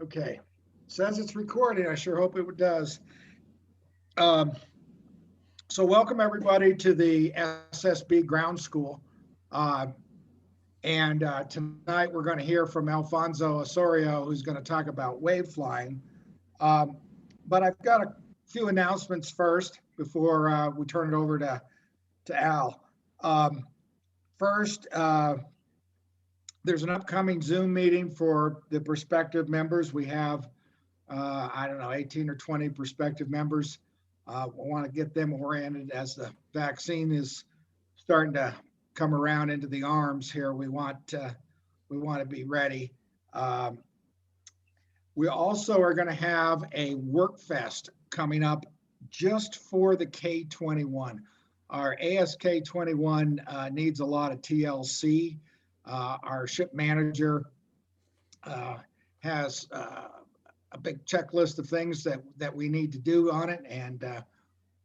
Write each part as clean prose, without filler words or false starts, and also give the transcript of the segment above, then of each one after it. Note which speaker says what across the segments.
Speaker 1: Okay, says it's recording. I sure hope it does. Um, so welcome everybody to the SSB Ground School. Uh, and tonight we're going to hear from Alfonso Osorio, who's going to talk about wave flying. Um, but I've got a few announcements first before we turn it over to Al. Um, First, there's an upcoming Zoom meeting for the prospective members. We have I don't know, 18 or 20 prospective members. We want to get them oriented as the vaccine is starting to come around into the arms here. We want to be ready. Um, we also are going to have a work fest coming up just for the K-21. Our ASK 21 needs a lot of TLC. Our ship manager uh, has a big checklist of things that we need to do on it, and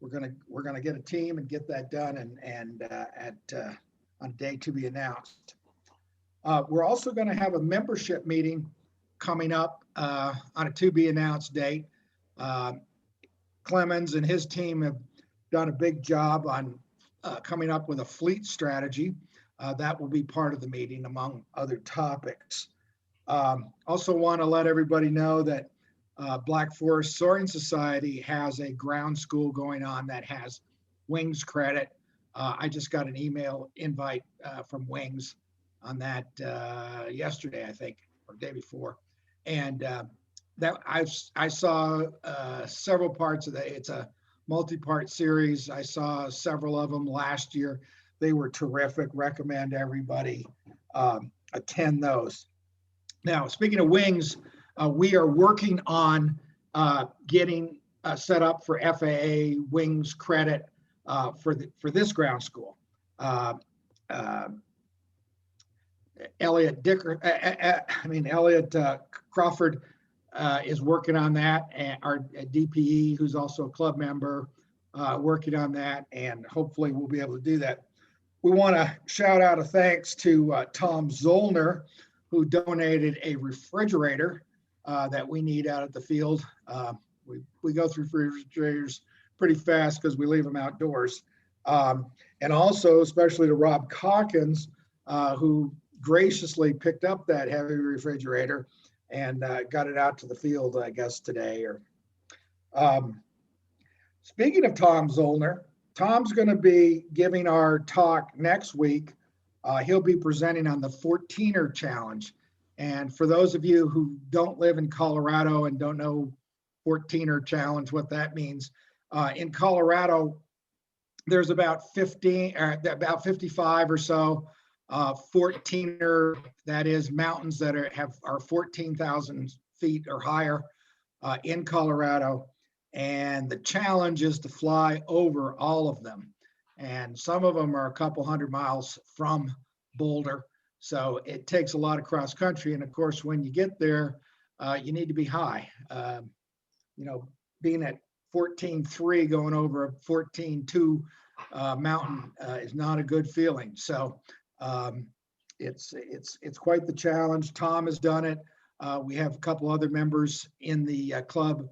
Speaker 1: we're gonna get a team and get that done, and at on a day to be announced. We're also going to have a membership meeting coming up on a to be announced date. Uh, Clemens and his team have done a big job on coming up with a fleet strategy. That will be part of the meeting, among other topics. Also want to let everybody know that Black Forest Soaring Society has a ground school going on that has Wings credit. I just got an email invite from Wings on that yesterday, I think, or day before. And that I saw several parts of that. It's a multi-part series. I saw several of them last year. They were terrific. Recommend everybody attend those. Now, speaking of Wings, we are working on getting set up for FAA Wings credit for this ground school. Uh, uh, Elliot Crawford is working on that, and our DPE, who's also a club member, working on that, and hopefully we'll be able to do that. We want to shout out a thanks to Tom Zollner, who donated a refrigerator that we need out at the field. We go through refrigerators pretty fast because we leave them outdoors. And also, especially to Rob Calkins, who graciously picked up that heavy refrigerator and got it out to the field, I guess, today. Speaking of Tom Zollner, Tom's going to be giving our talk next week. He'll be presenting on the 14er challenge. And for those of you who don't live in Colorado and don't know 14er challenge, what that means, in Colorado, there's about 55 or so 14er, that is mountains that are 14,000 feet or higher in Colorado. And the challenge is to fly over all of them. And some of them are a couple hundred miles from Boulder. So it takes a lot of cross country. And of course, when you get there, you need to be high. Being at 14.3 going over a 14.2 mountain is not a good feeling. So it's quite the challenge. Tom has done it. We have a couple other members in the club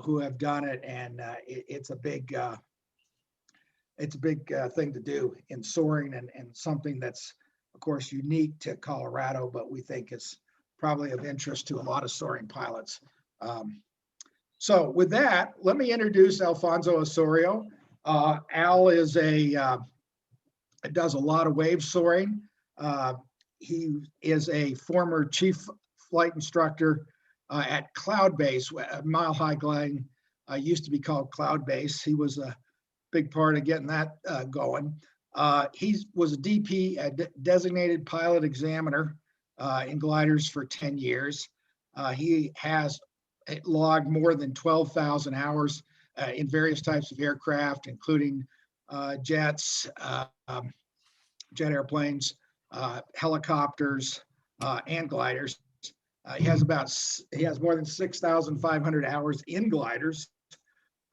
Speaker 1: who have done it, and it's a big thing to do in soaring, and something that's, of course, unique to Colorado, but we think is probably of interest to a lot of soaring pilots. So with that, let me introduce Alfonso Osorio. Al does a lot of wave soaring. He is a former chief flight instructor at Cloud Base. Mile High Gliding used to be called Cloud Base. He was a big part of getting that going. He was a DP, a designated pilot examiner in gliders for 10 years. He has logged more than 12,000 hours in various types of aircraft, including jets, jet airplanes, helicopters, and gliders. He has more than 6,500 hours in gliders,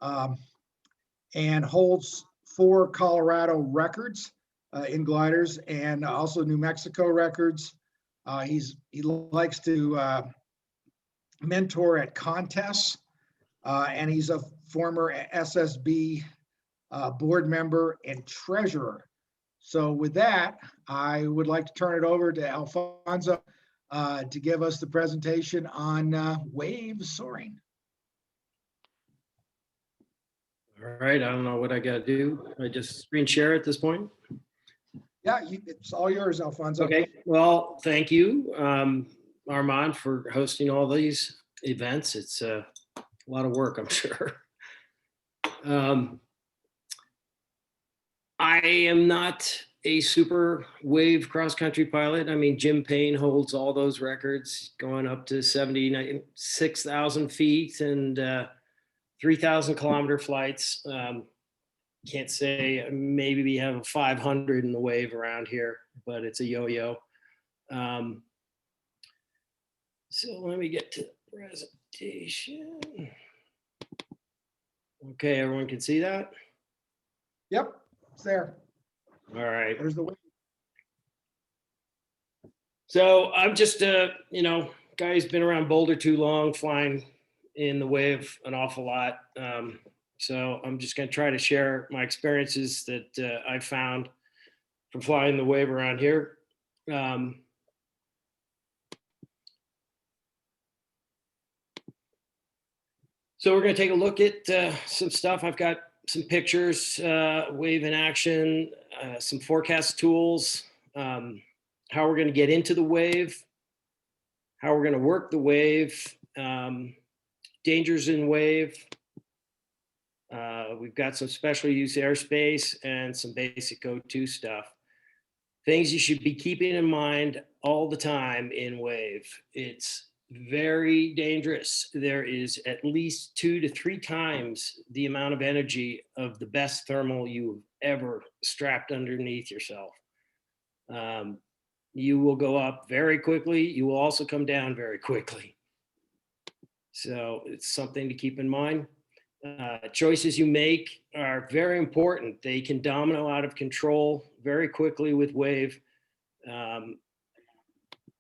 Speaker 1: and holds 4 Colorado records in gliders, and also New Mexico records. He likes to mentor at contests, and he's a former SSB board member and treasurer. So with that, I would like to turn it over to Alfonso to give us the presentation on wave soaring.
Speaker 2: All right, I don't know what I got to do. I just screen share at this point.
Speaker 1: Yeah, it's all yours, Alfonso.
Speaker 2: Okay, well, thank you, Armand, for hosting all these events. It's a lot of work, I'm sure. I am not a super wave cross-country pilot. I mean, Jim Payne holds all those records, going up to 76,000 feet and 3,000 kilometer flights. Can't say, maybe we have a 500 in the wave around here, but it's a yo-yo. So let me get to the presentation. Okay, everyone can see that?
Speaker 1: Yep, it's there.
Speaker 2: All right.
Speaker 1: There's the wave.
Speaker 2: So I'm just guy who's been around Boulder too long, flying in the wave an awful lot. So I'm just going to try to share my experiences that I found from flying the wave around here. So we're going to take a look at some stuff. I've got some pictures, wave in action, some forecast tools, how we're going to get into the wave, how we're going to work the wave, dangers in wave. We've got some special use airspace and some basic go-to stuff. Things you should be keeping in mind all the time in wave. It's very dangerous. There is at least 2 to 3 times the amount of energy of the best thermal you've ever strapped underneath yourself. You will go up very quickly. You will also come down very quickly. So it's something to keep in mind. Choices you make are very important. They can domino out of control very quickly with wave.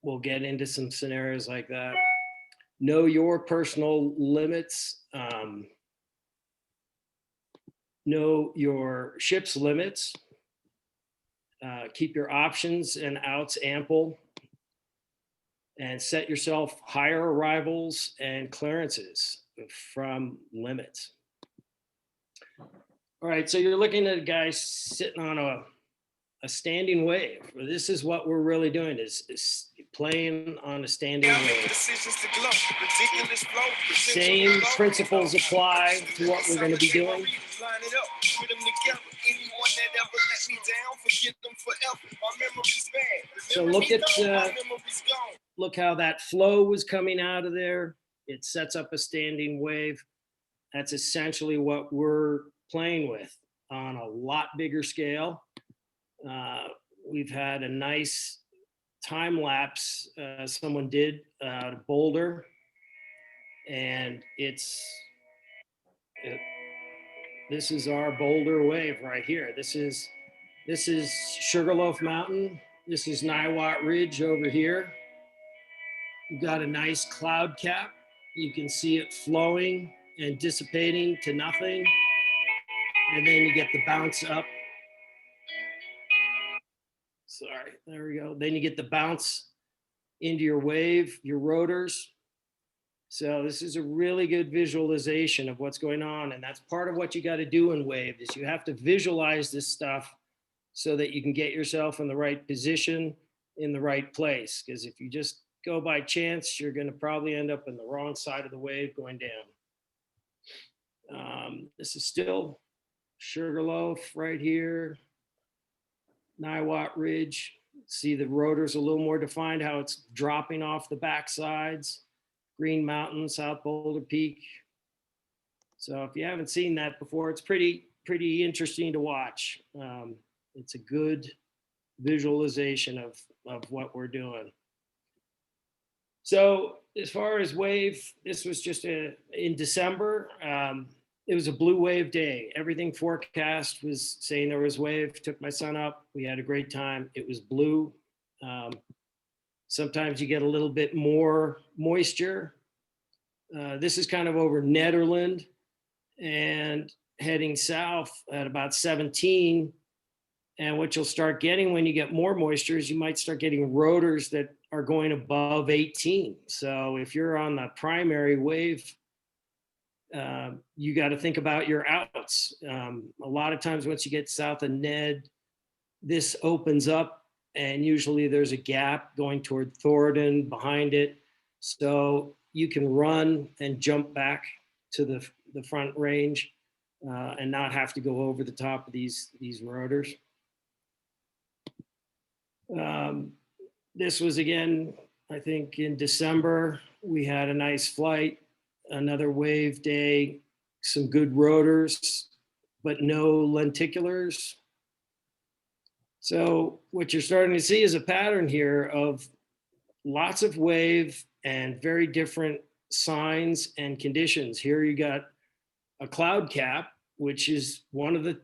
Speaker 2: We'll get into some scenarios like that. Know your personal limits. Know your ship's limits. Keep your options and outs ample. And set yourself higher arrivals and clearances from limits. All right, so you're looking at a guy sitting on a standing wave. This is what we're really doing, is playing on a standing wave. Same principles apply to what we're going to be doing. So look how that flow was coming out of there. It sets up a standing wave. That's essentially what we're playing with on a lot bigger scale. We've had a nice time lapse someone did out of Boulder, and this is our Boulder wave right here. This is Sugarloaf Mountain. This is Niwot Ridge over here. You've got a nice cloud cap. You can see it flowing and dissipating to nothing. And then you get the bounce up. Sorry, there we go. Then you get the bounce into your wave, your rotors. So this is a really good visualization of what's going on. And that's part of what you got to do in wave, is you have to visualize this stuff so that you can get yourself in the right position, in the right place. Because if you just go by chance, you're going to probably end up in the wrong side of the wave going down. This is still Sugarloaf right here, Niwot Ridge. See the rotors a little more defined, how it's dropping off the back sides. Green Mountain, South Boulder Peak. So if you haven't seen that before, it's pretty interesting to watch. It's a good visualization of what we're doing. So as far as wave, this was just in December. It was a blue wave day. Everything forecast was saying there was wave. Took my son up. We had a great time. It was blue. Sometimes you get a little bit more moisture. This is kind of over Nederland and heading south at about 17. And what you'll start getting when you get more moisture is you might start getting rotors that are going above 18. So if you're on the primary wave, you got to think about your outs. A lot of times once you get south of Ned, this opens up and usually there's a gap going toward Thornton behind it. So you can run and jump back to the front range and not have to go over the top of these rotors. This was again, I think in December, we had a nice flight, another wave day, some good rotors, but no lenticulars. So what you're starting to see is a pattern here of lots of wave and very different signs and conditions. Here you got a cloud cap, which is one of the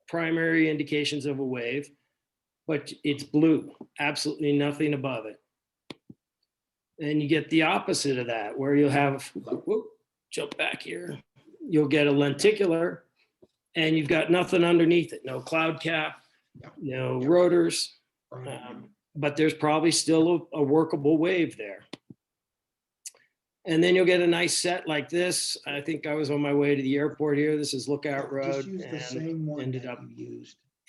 Speaker 2: primary indications of a wave, but it's blue, absolutely nothing above it. And you get the opposite of that, where you'll have, whoop, jump back here, you'll get a lenticular and you've got nothing underneath it, no cloud cap, no rotors, but there's probably still a workable wave there. And then you'll get a nice set like this. I think I was on my way to the airport here. This is Lookout Road, and ended up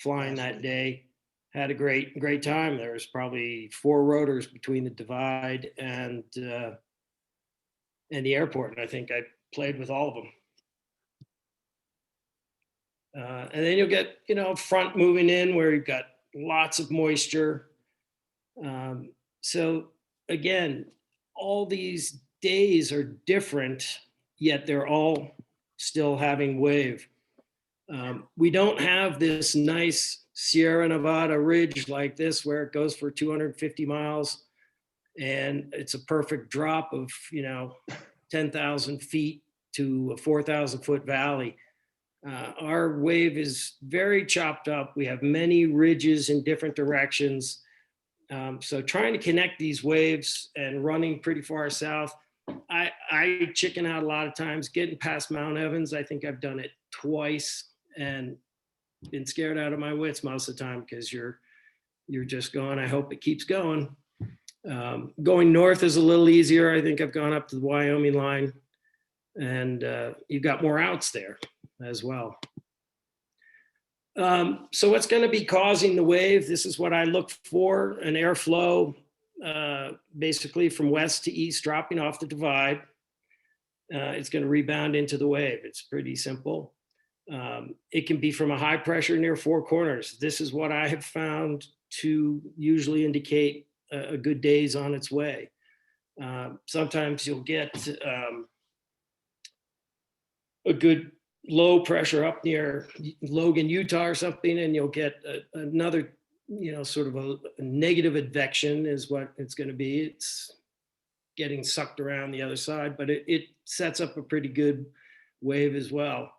Speaker 2: flying that day. Had a great time. There was probably 4 rotors between the divide and the airport, and I think I played with all of them. And then you'll get, front moving in where you've got lots of moisture. So again, all these days are different, yet they're all still having wave. We don't have this nice Sierra Nevada ridge like this where it goes for 250 miles and it's a perfect drop of 10,000 feet to a 4,000 foot valley. Our wave is very chopped up. We have many ridges in different directions. So trying to connect these waves and running pretty far south, I chicken out a lot of times. Getting past Mount Evans, I think I've done it twice and been scared out of my wits most of the time because you're just going, I hope it keeps going. Going north is a little easier. I think I've gone up to the Wyoming line and you've got more outs there as well. So what's going to be causing the wave? This is what I look for, an airflow basically from west to east dropping off the divide. It's going to rebound into the wave. It's pretty simple. It can be from a high pressure near 4 corners. This is what I have found to usually indicate a good day's on its way. Sometimes you'll get a good low pressure up near Logan, Utah or something, and you'll get another, sort of a negative advection is what it's going to be. It's getting sucked around the other side, but it sets up a pretty good wave as well.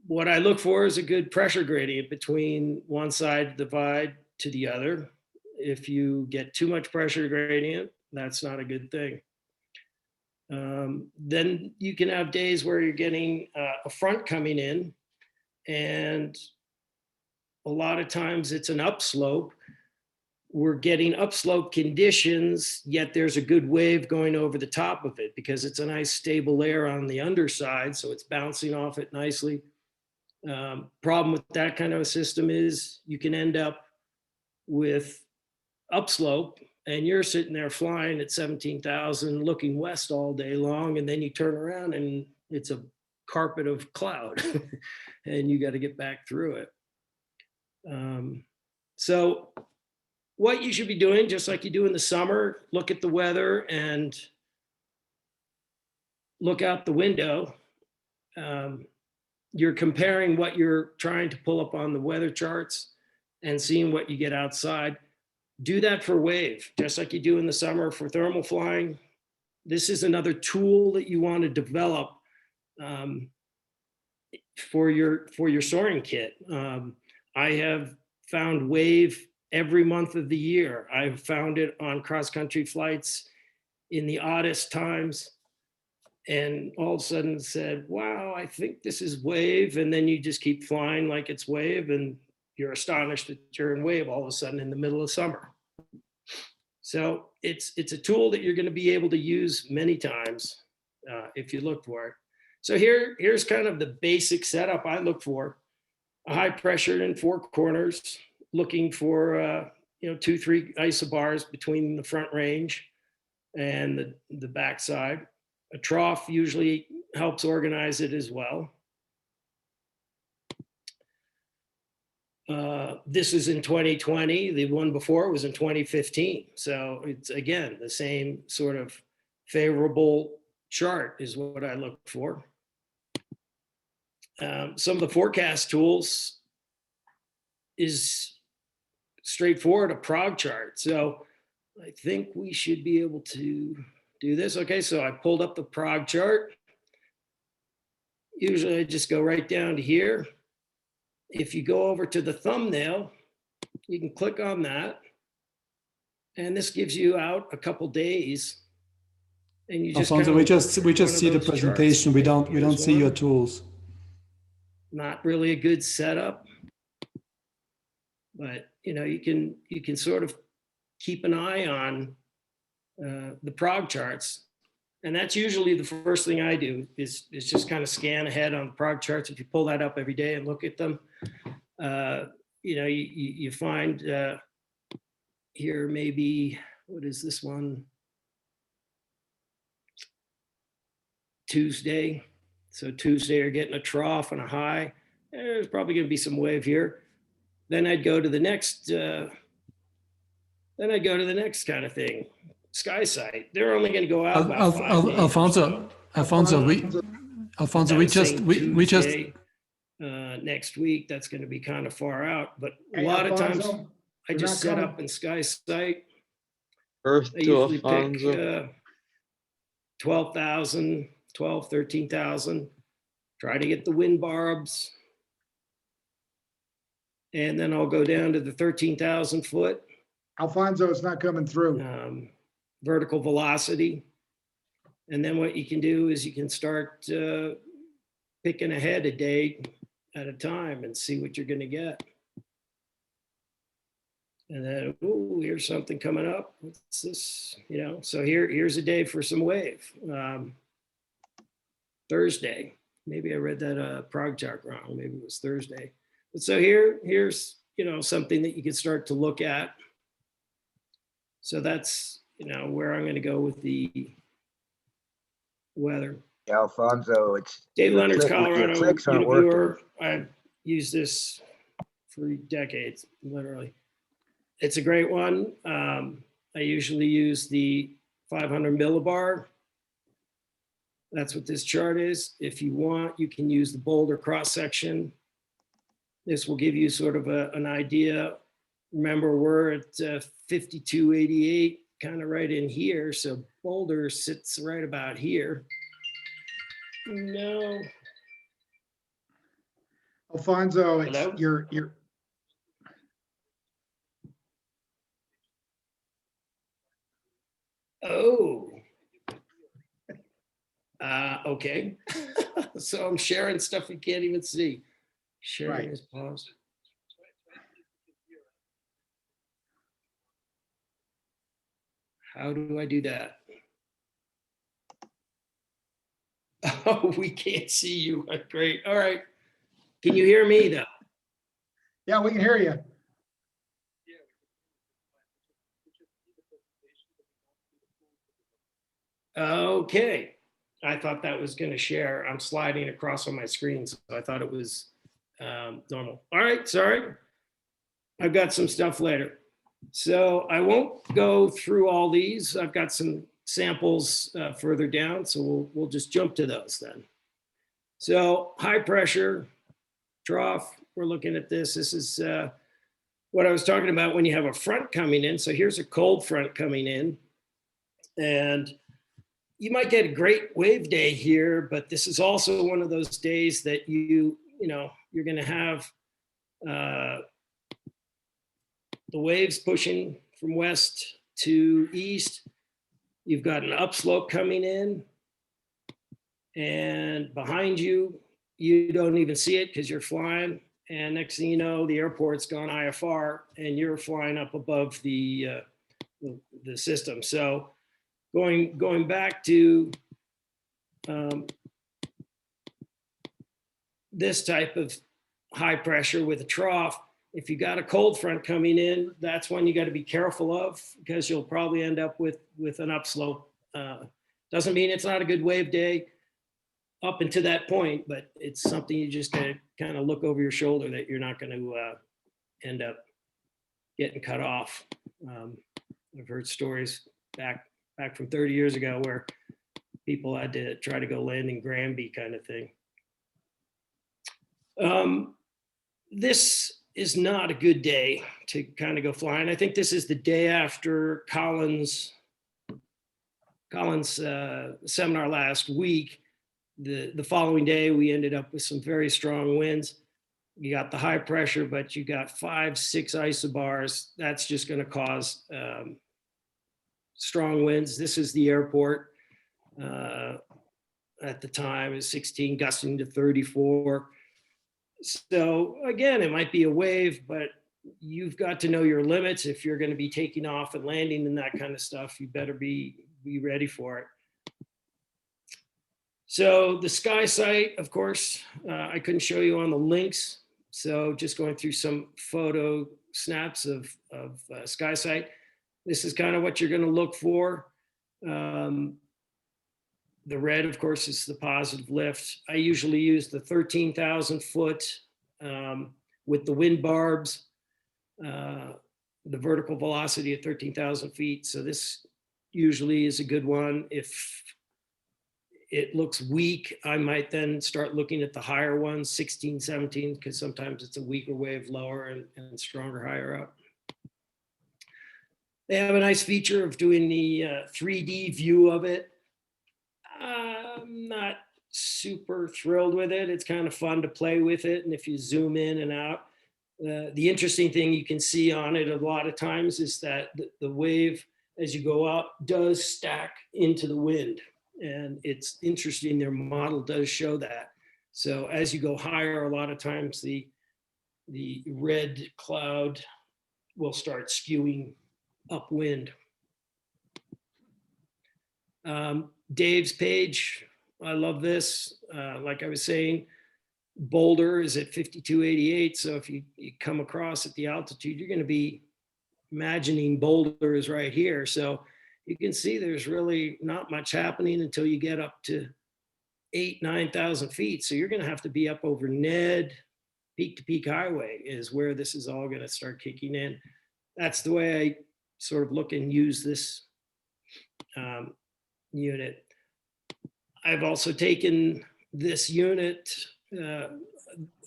Speaker 2: What I look for is a good pressure gradient between one side of the divide to the other. If you get too much pressure gradient, that's not a good thing. Then you can have days where you're getting a front coming in, and a lot of times it's an upslope. We're getting upslope conditions, yet there's a good wave going over the top of it because it's a nice stable layer on the underside, so it's bouncing off it nicely. Problem with that kind of a system is you can end up with upslope and you're sitting there flying at 17,000 looking west all day long, and then you turn around and it's a carpet of cloud and you got to get back through it. So what you should be doing, just like you do in the summer, look at the weather and look out the window. You're comparing what you're trying to pull up on the weather charts and seeing what you get outside. Do that for wave, just like you do in the summer for thermal flying. This is another tool that you want to develop for your soaring kit. I have found wave every month of the year. I've found it on cross-country flights in the oddest times. and all of a sudden said, wow, I think this is wave. And then you just keep flying like it's wave, and you're astonished that you're in wave all of a sudden in the middle of summer. So it's a tool that you're going to be able to use many times if you look for it. So here's kind of the basic setup I look for: a high pressure in four corners, looking for 2-3 isobars between the front range and the back side. A trough usually helps organize it as well. This is in 2020. The one before was in 2015. So it's, again, the same sort of favorable chart is what I look for. Some of the forecast tools is straightforward, a prog chart. So I think we should be able to do this. Okay, so I pulled up the prog chart. Usually I just go right down to here. If you go over to the thumbnail, you can click on that. And this gives you out a couple days. And you just
Speaker 3: Alfonso, we just see the presentation. Charts. We don't see your tools.
Speaker 2: Not really a good setup, but you can sort of keep an eye on the prog charts. And that's usually the first thing I do is just kind of scan ahead on the prog charts. If you pull that up every day and look at them, you find here maybe, what is this one? Tuesday. So Tuesday you're getting a trough and a high. There's probably going to be some wave here. Then I'd go to the next. Then I'd go to the next kind of thing. Sky sight. They're only going to go out about 5 days.
Speaker 3: Alfonso, we just
Speaker 2: next week. That's going to be kind of far out, but a lot of times I just set up in sky sight.
Speaker 4: Earth
Speaker 2: I
Speaker 4: to
Speaker 2: usually
Speaker 4: Alfonso.
Speaker 2: pick 12,000, 12, 13,000. Try to get the wind barbs. And then I'll go down to the 13,000 foot.
Speaker 1: Alfonso, it's not coming through.
Speaker 2: Vertical velocity. And then what you can do is you can start picking ahead a day at a time and see what you're going to get. And then, oh, here's something coming up. What's this? So here's a day for some wave. Thursday. Maybe I read that prog chart wrong. Maybe it was Thursday. But so here's something that you can start to look at. So that's where I'm going to go with the weather.
Speaker 5: Alfonso, it's
Speaker 2: Dave Leonard's Colorado Univiewer. I've used this for decades, literally. It's a great one. I usually use the 500 millibar. That's what this chart is. If you want, you can use the Boulder cross section. This will give you sort of an idea. Remember, we're at 5288, kind of right in here. So Boulder sits right about here. No.
Speaker 1: Alfonso, it's
Speaker 2: Hello?
Speaker 1: you're
Speaker 2: Oh. Okay. So I'm sharing stuff you can't even see. Sharing
Speaker 1: Right.
Speaker 2: is paused. How do I do that? Oh, we can't see you. Great. All right. Can you hear me though?
Speaker 1: yeah, we can hear you.
Speaker 2: Okay. I thought that was going to share. I'm sliding across on my screen, so I thought it was normal. All right, sorry. I've got some stuff later. So I won't go through all these. I've got some samples further down, so we'll just jump to those then. So high pressure, trough, we're looking at this. This is what I was talking about when you have a front coming in. So here's a cold front coming in, and you might get a great wave day here, but this is also one of those days that you're going to have the waves pushing from west to east. You've got an upslope coming in, and behind you, you don't even see it because you're flying. And next thing you know, the airport's gone IFR and you're flying up above the system. So going back to this type of high pressure with a trough, if you got a cold front coming in, that's one you got to be careful of, because you'll probably end up with an upslope. Doesn't mean it's not a good wave day up until that point, but it's something you just got to kind of look over your shoulder that you're not going to end up getting cut off. I've heard stories back from 30 years ago where people had to try to go land in Granby, kind of thing. This is not a good day to kind of go flying. I think this is the day after Colin's seminar last week. The following day, we ended up with some very strong winds. You got the high pressure, but you got 5, 6 isobars. That's just going to cause strong winds. This is the airport. At the time, it was 16, gusting to 34. So again, it might be a wave, but you've got to know your limits. If you're going to be taking off and landing and that kind of stuff, you better be ready for it. So the sky sight, of course, I couldn't show you on the links. So just going through some photo snaps of sky sight. This is kind of what you're going to look for. The red, of course, is the positive lift. I usually use the 13,000 foot with the wind barbs, the vertical velocity at 13,000 feet. So this usually is a good one. If it looks weak, I might then start looking at the higher ones, 16, 17, because sometimes it's a weaker wave lower and stronger higher up. They have a nice feature of doing the 3D view of it. I'm not super thrilled with it. It's kind of fun to play with it. And if you zoom in and out, the interesting thing you can see on it a lot of times is that the wave, as you go up, does stack into the wind. And it's interesting, their model does show that. So as you go higher, a lot of times the red cloud will start skewing upwind. Dave's page, I love this. Like I was saying, Boulder is at 5288. So if you come across at the altitude, you're going to be imagining Boulder is right here. So you can see there's really not much happening until you get up to 8,000, 9,000 feet. So you're going to have to be up over Ned. Peak to peak highway is where this is all going to start kicking in. That's the way I sort of look and use this unit. I've also taken this unit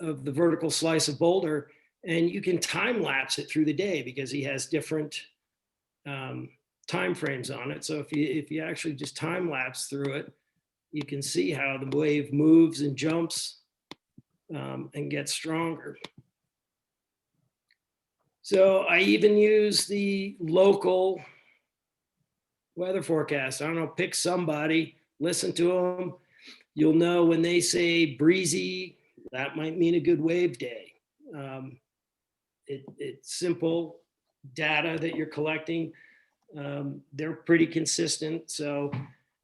Speaker 2: of the vertical slice of Boulder, and you can time lapse it through the day because he has different time frames on it. So if you actually just time lapse through it, you can see how the wave moves and jumps and gets stronger. So I even use the local weather forecast. I don't know, pick somebody, listen to them. You'll know when they say breezy, that might mean a good wave day. It's simple data that you're collecting. They're pretty consistent. So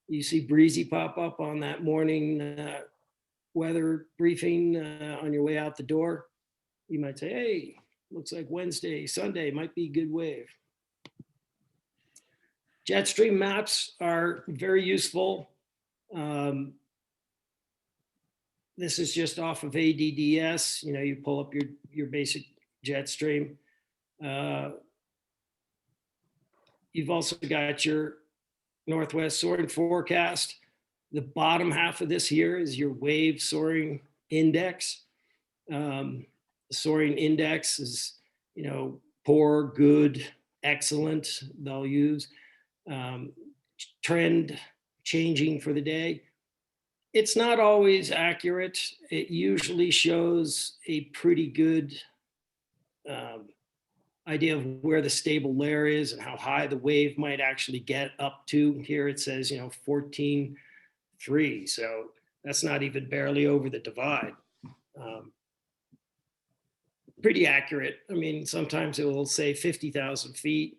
Speaker 2: you see breezy pop up on that morning weather briefing on your way out the door. You might say, hey, looks like Wednesday, Sunday might be a good wave. Jet stream maps are very useful. This is just off of ADDS. You know, you pull up your basic jet stream. You've also got your Northwest soaring forecast. The bottom half of this here is your wave soaring index. The soaring index is, you know, poor, good, excellent, they'll use. Trend changing for the day. It's not always accurate. It usually shows a pretty good idea of where the stable layer is and how high the wave might actually get up to. Here it says, you know, 14.3. So That's not even barely over the divide. Pretty accurate. I mean, sometimes it will say 50,000 feet.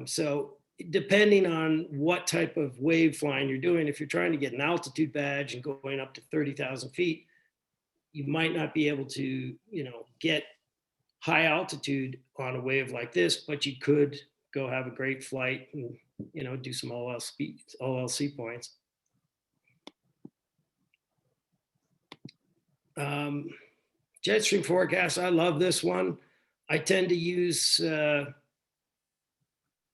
Speaker 2: So depending on what type of wave flying you're doing, if you're trying to get an altitude badge and going up to 30,000 feet, you might not be able to, get high altitude on a wave like this, but you could go have a great flight and, do some OLC points. Jetstream forecast, I love this one. I tend to use the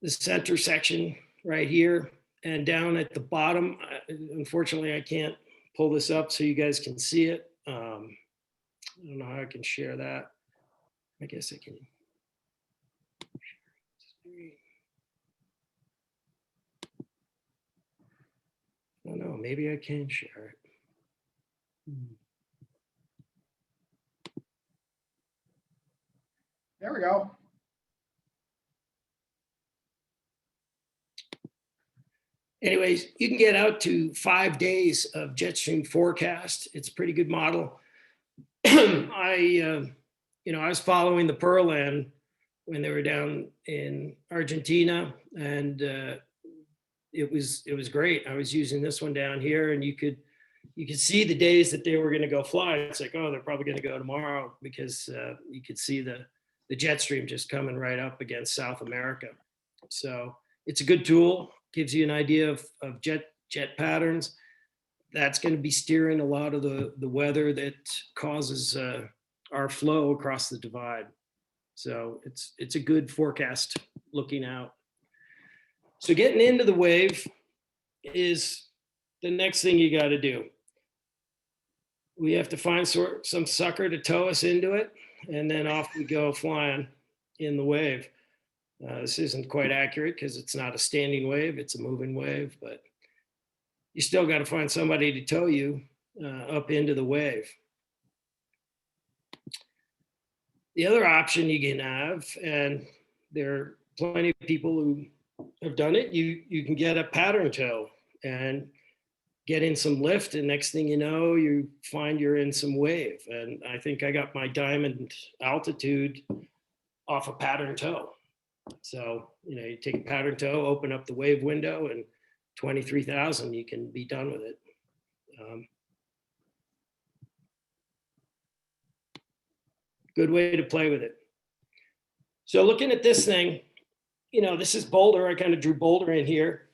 Speaker 2: center section right here, and down at the bottom, unfortunately, I can't pull this up so you guys can see it. I don't know how I can share that. I guess I can. I don't know, maybe I can share it.
Speaker 1: There we go.
Speaker 2: Anyways, you can get out to 5 days of Jetstream forecast. It's a pretty good model. I was following the Pearland when they were down in Argentina, and it was great. I was using this one down here, and you could see the days that they were going to go fly. It's like, oh, they're probably going to go tomorrow, because you could see the jet stream just coming right up against South America. So it's a good tool, gives you an idea of jet patterns. That's going to be steering a lot of the weather that causes our flow across the divide. So it's a good forecast looking out. So getting into the wave is the next thing you got to do. We have to find some sucker to tow us into it, and then off we go flying in the wave. This isn't quite accurate because it's not a standing wave, it's a moving wave, but you still got to find somebody to tow you up into the wave. The other option you can have, and there are plenty of people who have done it, you can get a pattern tow and get in some lift, and next thing you know, you find you're in some wave. And I think I got my diamond altitude off a pattern tow. So, you take a pattern tow, open up the wave window, and 23,000, you can be done with it. Good way to play with it. So looking at this thing, this is Boulder. I kind of drew Boulder in here.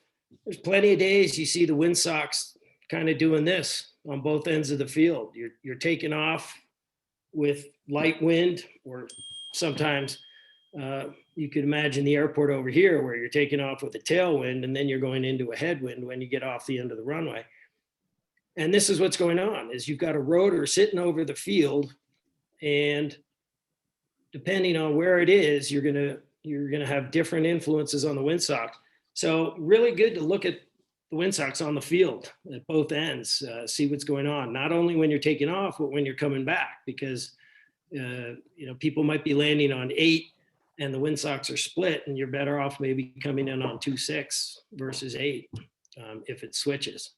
Speaker 2: There's plenty of days you see the windsocks kind of doing this on both ends of the field. You're taking off with light wind, or sometimes you could imagine the airport over here where you're taking off with a tailwind, and then you're going into a headwind when you get off the end of the runway. And this is what's going on, is you've got a rotor sitting over the field, and depending on where it is, you're gonna have different influences on the windsock. So really good to look at the windsocks on the field at both ends, see what's going on, not only when you're taking off, but when you're coming back, because people might be landing on 8 and the windsocks are split, and you're better off maybe coming in on 2.6 versus 8 if it switches.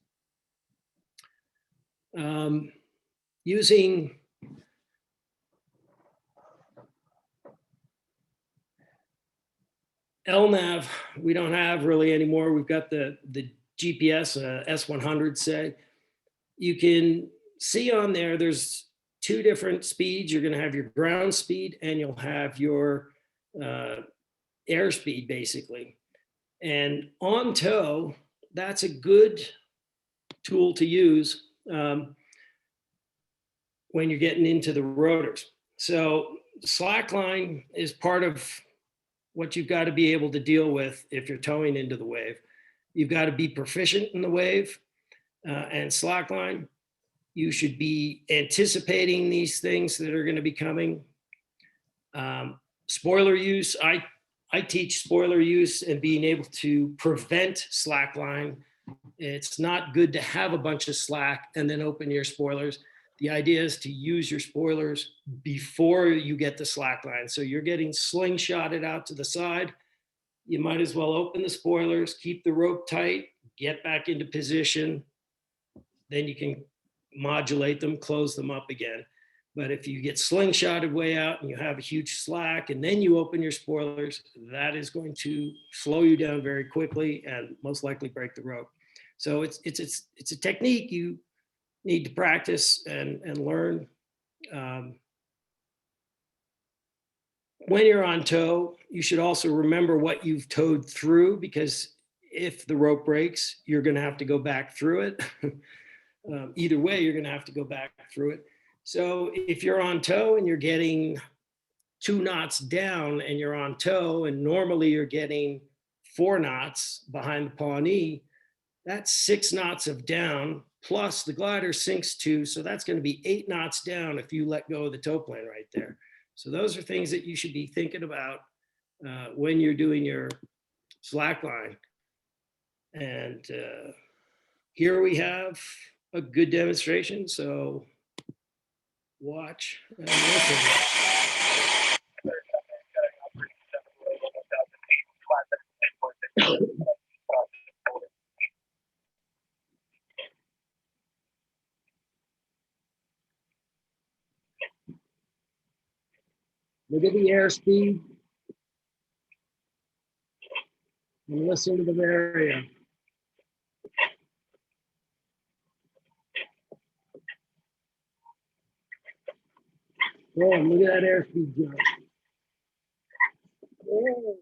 Speaker 2: Using LNAV, we don't have really anymore. We've got the GPS, S100 say. You can see on there's 2 different speeds. You're going to have your ground speed, and you'll have your airspeed, basically. And on tow, that's a good tool to use when you're getting into the rotors. So slackline is part of what you've got to be able to deal with if you're towing into the wave. You've got to be proficient in the wave, and slackline. You should be anticipating these things that are going to be coming. Spoiler use, I teach spoiler use and being able to prevent slackline. It's not good to have a bunch of slack and then open your spoilers. The idea is to use your spoilers before you get the slack line. So you're getting slingshotted out to the side. You might as well open the spoilers, keep the rope tight, get back into position. Then you can modulate them, close them up again. But if you get slingshotted way out and you have a huge slack and then you open your spoilers, that is going to slow you down very quickly and most likely break the rope. So it's a technique you need to practice and learn. When you're on tow, you should also remember what you've towed through, because if the rope breaks, you're going to have to go back through it. Either way, you're going to have to go back through it. So if you're on tow and you're getting 2 knots down and you're on tow, and normally you're getting 4 knots behind the Pawnee, that's 6 knots of down, plus the glider sinks 2. So that's going to be 8 knots down if you let go of the tow plane right there. So those are things that you should be thinking about when you're doing your slack line. And here we have a good demonstration. So watch and listen. Look at the airspeed and listen to the variant. Oh, look at that airspeed jump. Oh.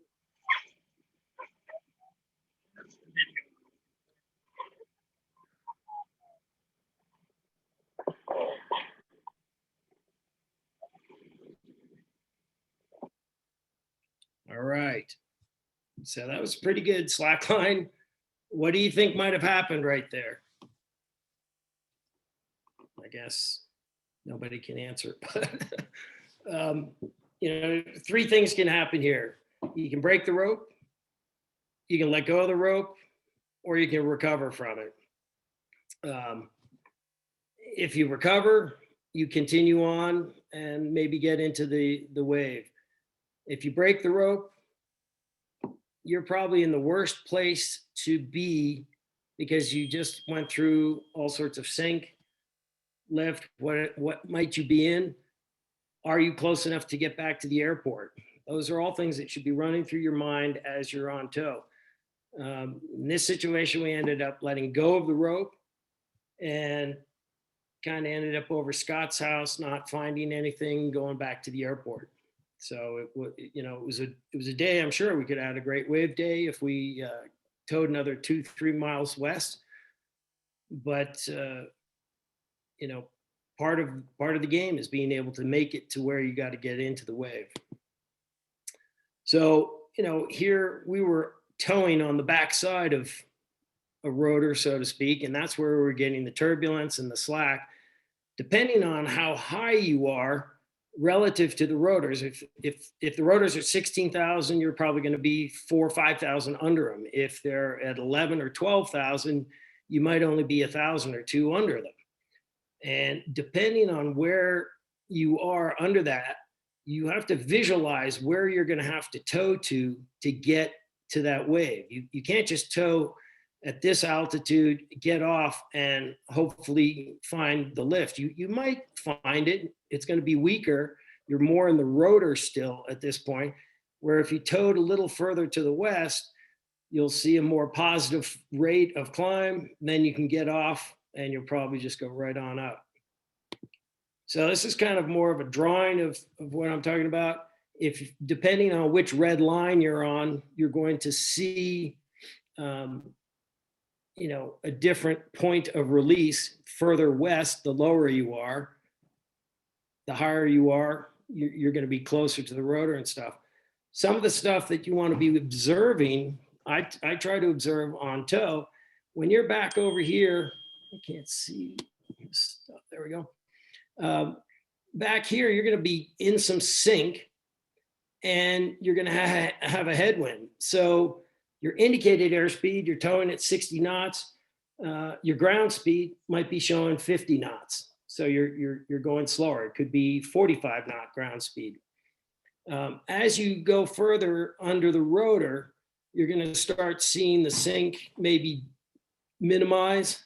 Speaker 2: All right. So that was pretty good slackline. What do you think might have happened right there? I guess nobody can answer, but 3 things can happen here. You can break the rope, you can let go of the rope, or you can recover from it. If you recover, you continue on and maybe get into the wave. If you break the rope, you're probably in the worst place to be, because you just went through all sorts of sink, lift. What might you be in? Are you close enough to get back to the airport? Those are all things that should be running through your mind as you're on tow. In this situation, we ended up letting go of the rope and kind of ended up over Scott's house, not finding anything, going back to the airport. So it was a day. I'm sure we could have had a great wave day if we towed another 2-3 miles west. But part of the game is being able to make it to where you got to get into the wave. So here we were towing on the backside of a rotor, so to speak, and that's where we're getting the turbulence and the slack. Depending on how high you are relative to the rotors, if the rotors are 16,000, you're probably going to be 4,000 or 5,000 under them. If they're at 11 or 12,000, you might only be 1,000 or 2 under them. And depending on where you are under that, you have to visualize where you're going to have to tow to get to that wave. You can't just tow at this altitude, get off, and hopefully find the lift. You might find it. It's going to be weaker. You're more in the rotor still at this point, where if you towed a little further to the west, you'll see a more positive rate of climb. Then you can get off and you'll probably just go right on up. So this is kind of more of a drawing of what I'm talking about. If depending on which red line you're on, you're going to see a different point of release further west. The lower you are, the higher you are, you're going to be closer to the rotor and stuff. Some of the stuff that you want to be observing, I try to observe on tow. When you're back over here, I can't see stuff. There we go. Back here, you're going to be in some sink and you're going to have a headwind. So your indicated airspeed, you're towing at 60 knots. Your ground speed might be showing 50 knots. So you're going slower. It could be 45 knot ground speed. As you go further under the rotor, you're going to start seeing the sink maybe minimize.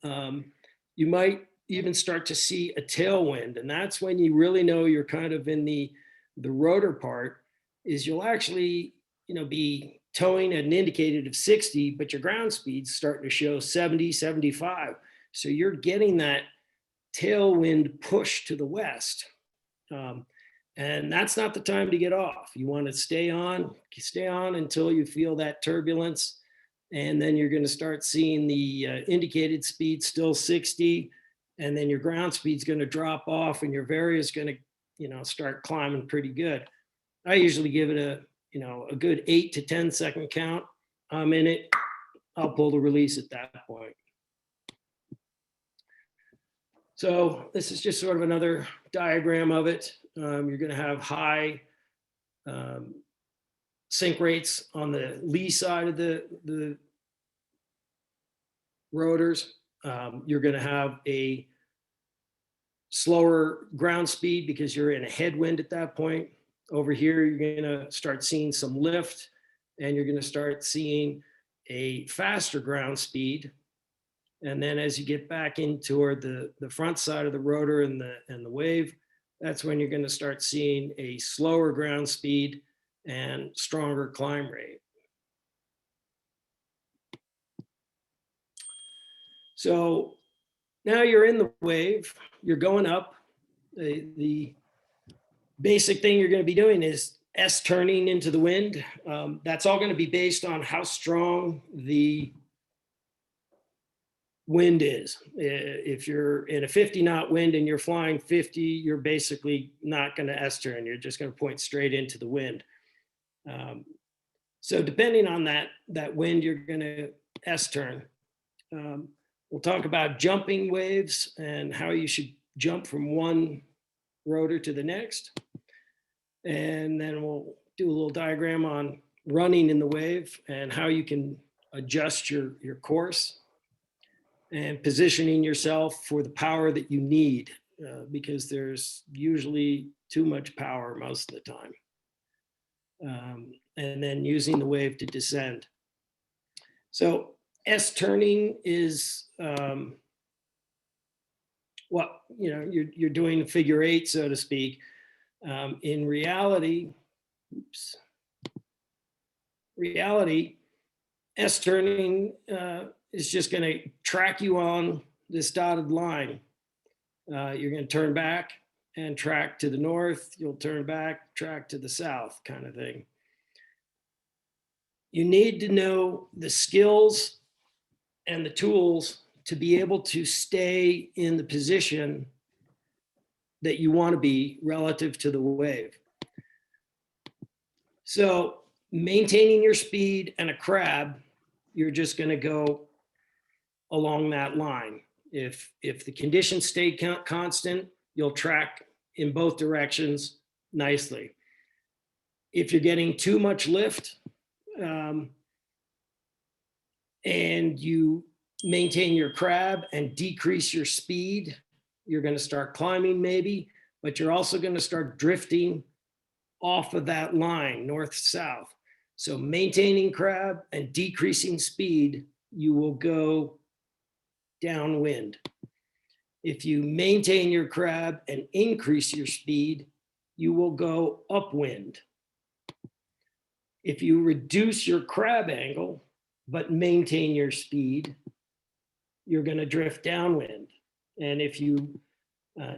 Speaker 2: You might, even start to see a tailwind. And that's when you really know you're kind of in the rotor part, is you'll actually, be towing at an indicated of 60, but your ground speed's starting to show 70, 75. So you're getting that tailwind push to the west. And that's not the time to get off. You want to stay on until you feel that turbulence. And then you're going to start seeing the indicated speed still 60. And then your ground speed's going to drop off and your vary is going to, start climbing pretty good. I usually give it a good 8 to 10 second count. I'm in it. I'll pull the release at that point. So this is just sort of another diagram of it. You're going to have high sink rates on the lee side of the rotors. You're going to have a slower ground speed because you're in a headwind at that point. Over here, you're going to start seeing some lift, and you're going to start seeing a faster ground speed. And then as you get back in toward the front side of the rotor and the wave, that's when you're going to start seeing a slower ground speed and stronger climb rate. So now you're in the wave, you're going up. The basic thing you're going to be doing is S-turning into the wind. That's all going to be based on how strong the wind is. If you're in a 50 knot wind and you're flying 50, you're basically not going to S-turn. You're just going to point straight into the wind. So depending on that wind, you're going to S-turn. We'll talk about jumping waves and how you should jump from one rotor to the next. And then we'll do a little diagram on running in the wave and how you can adjust your course and positioning yourself for the power that you need, because there's usually too much power most of the time. And then using the wave to descend. So S-turning is what, you're doing a figure eight, so to speak. In reality, S-turning is just going to track you on this dotted line. You're going to turn back and track to the north. You'll turn back, track to the south, kind of thing. You need to know the skills and the tools to be able to stay in the position that you want to be relative to the wave. So maintaining your speed and a crab, you're just going to go along that line. If the conditions stay constant, you'll track in both directions nicely. If you're getting too much lift and you maintain your crab and decrease your speed, you're going to start climbing maybe, but you're also going to start drifting off of that line, north-south. So maintaining crab and decreasing speed, you will go downwind. If you maintain your crab and increase your speed, you will go upwind. If you reduce your crab angle, but maintain your speed, you're going to drift downwind. And if you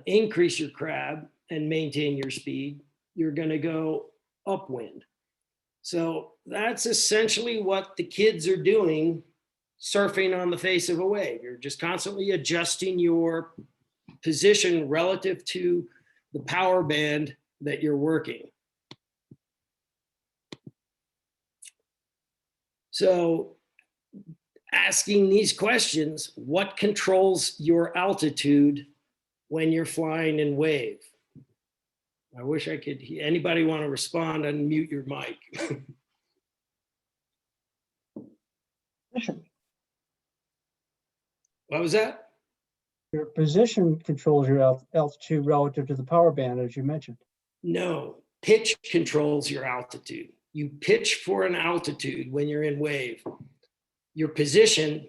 Speaker 2: increase your crab and maintain your speed, you're going to go upwind. So that's essentially what the kids are doing surfing on the face of a wave. You're just constantly adjusting your position relative to the power band that you're working. So asking these questions, what controls your altitude when you're flying in wave? I wish I could, anybody want to respond, unmute your mic. What was that?
Speaker 4: Your position controls your altitude relative to the power band, as you mentioned.
Speaker 2: No, pitch controls your altitude. You pitch for an altitude when you're in wave. Your position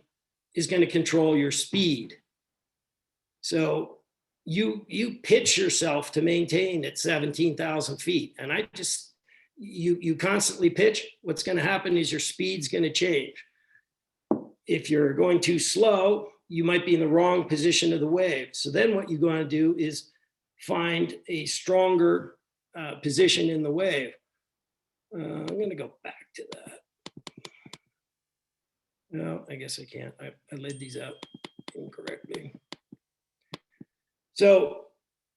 Speaker 2: is going to control your speed. So you pitch yourself to maintain at 17,000 feet. And you constantly pitch, what's going to happen is your speed's going to change. If you're going too slow, you might be in the wrong position of the wave. So then what you're going to do is find a stronger position in the wave. I'm going to go back to that. No, I guess I can't. I laid these out incorrectly. So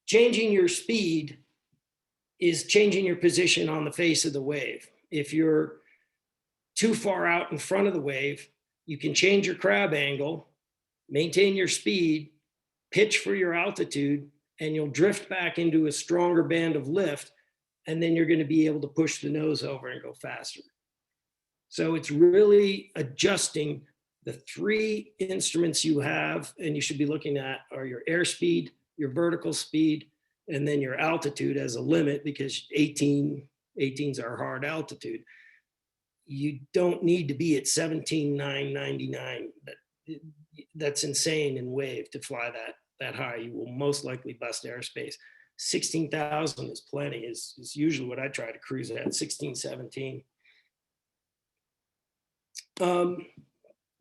Speaker 2: changing your speed is changing your position on the face of the wave. If you're too far out in front of the wave, you can change your crab angle, maintain your speed, pitch for your altitude, and you'll drift back into a stronger band of lift, and then you're going to be able to push the nose over and go faster. So it's really adjusting the three instruments you have, and you should be looking at are your airspeed, your vertical speed, and then your altitude as a limit, because 18's our hard altitude. You don't need to be at 17,999. That's insane in wave to fly that high. You will most likely bust airspace. 16,000 is plenty, is usually what I try to cruise at, 16, 17.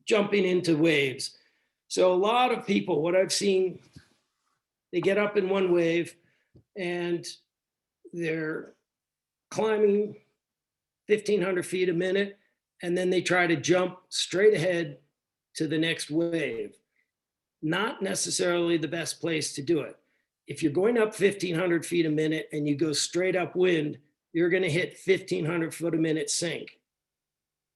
Speaker 2: Jumping into waves. So a lot of people, what I've seen, they get up in one wave and they're climbing 1,500 feet a minute, and then they try to jump straight ahead to the next wave. Not necessarily the best place to do it. If you're going up 1,500 feet a minute and you go straight upwind, you're going to hit 1,500 foot a minute sink.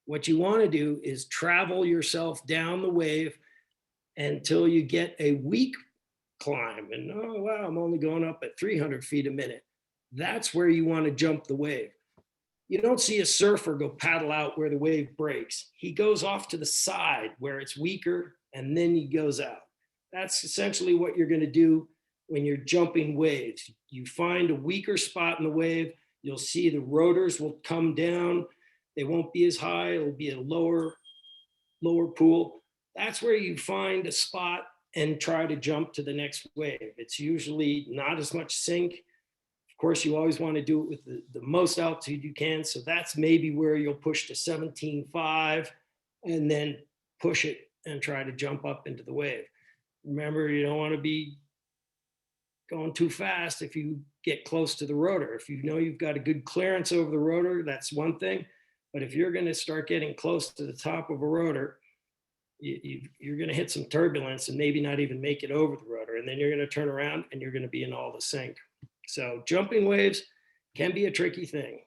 Speaker 2: What you want to do is travel yourself down the wave until you get a weak climb. And oh, wow, I'm only going up at 300 feet a minute. That's where you want to jump the wave. You don't see a surfer go paddle out where the wave breaks. He goes off to the side where it's weaker, and then he goes out. That's essentially what you're going to do when you're jumping waves. You find a weaker spot in the wave, you'll see the rotors will come down. They won't be as high, it'll be a lower pool. That's where you find a spot and try to jump to the next wave. It's usually not as much sink. Of course, you always want to do it with the most altitude you can. So that's maybe where you'll push to 17.5 and then push it and try to jump up into the wave. Remember, you don't want to be going too fast if you get close to the rotor. If you know you've got a good clearance over the rotor, that's one thing. But if you're going to start getting close to the top of a rotor, you're going to hit some turbulence and maybe not even make it over the rotor. And then you're going to turn around and you're going to be in all the sink. So jumping waves can be a tricky thing.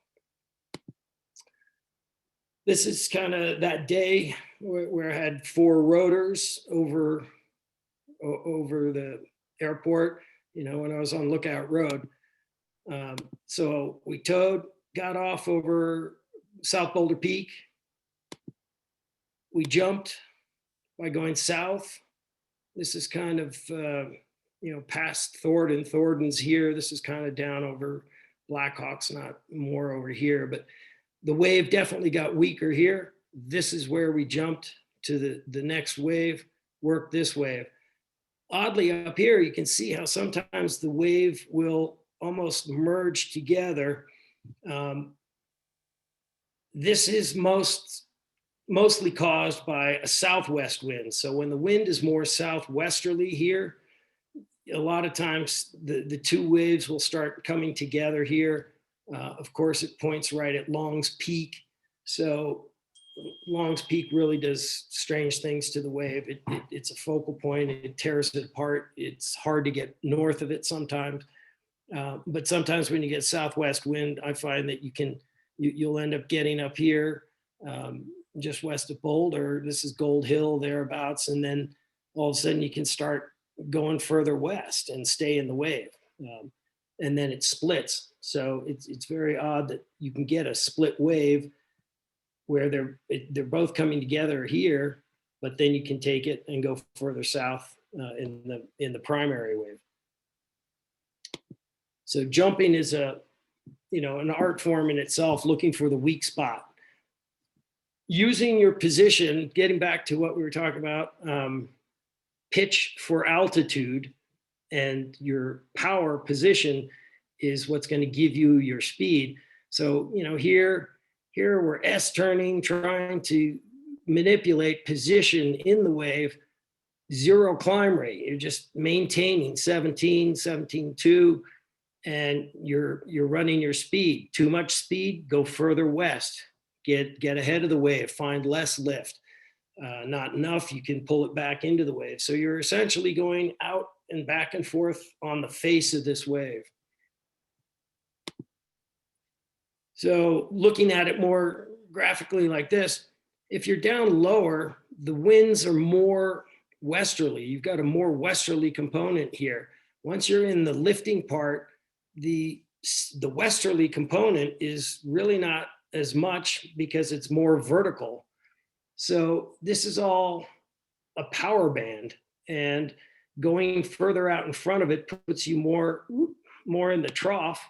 Speaker 2: This is kind of that day where I had 4 rotors over the airport, you know, when I was on Lookout Road. So we towed, got off over South Boulder Peak. We jumped by going south. This is kind of, past Thornton. Thornton's here. This is kind of down over Blackhawk's, not more over here, but the wave definitely got weaker here. This is where we jumped to the next wave, worked this wave. Oddly, up here, you can see how sometimes the wave will almost merge together. This is mostly caused by a southwest wind. So when the wind is more southwesterly here, a lot of times the two waves will start coming together here. Of course, it points right at Long's Peak. So Long's Peak really does strange things to the wave. It's a focal point. It tears it apart. It's hard to get north of it sometimes. But sometimes when you get southwest wind, I find that you'll end up getting up here just west of Boulder. This is Gold Hill, thereabouts. And then all of a sudden you can start going further west and stay in the wave. And then it splits. So it's very odd that you can get a split wave where they're both coming together here, but then you can take it and go further south in the primary wave. So jumping is an art form in itself, looking for the weak spot. Using your position, getting back to what we were talking about, pitch for altitude. and your power position is what's going to give you your speed. So, here we're S turning, trying to manipulate position in the wave, 0 climb rate. You're just maintaining 17.2, and you're running your speed. Too much speed, go further west. Get ahead of the wave, find less lift. Not enough, you can pull it back into the wave. So you're essentially going out and back and forth on the face of this wave. So looking at it more graphically like this, if you're down lower, the winds are more westerly. You've got a more westerly component here. Once you're in the lifting part, the westerly component is really not as much because it's more vertical. So this is all a power band, and going further out in front of it puts you more in the trough.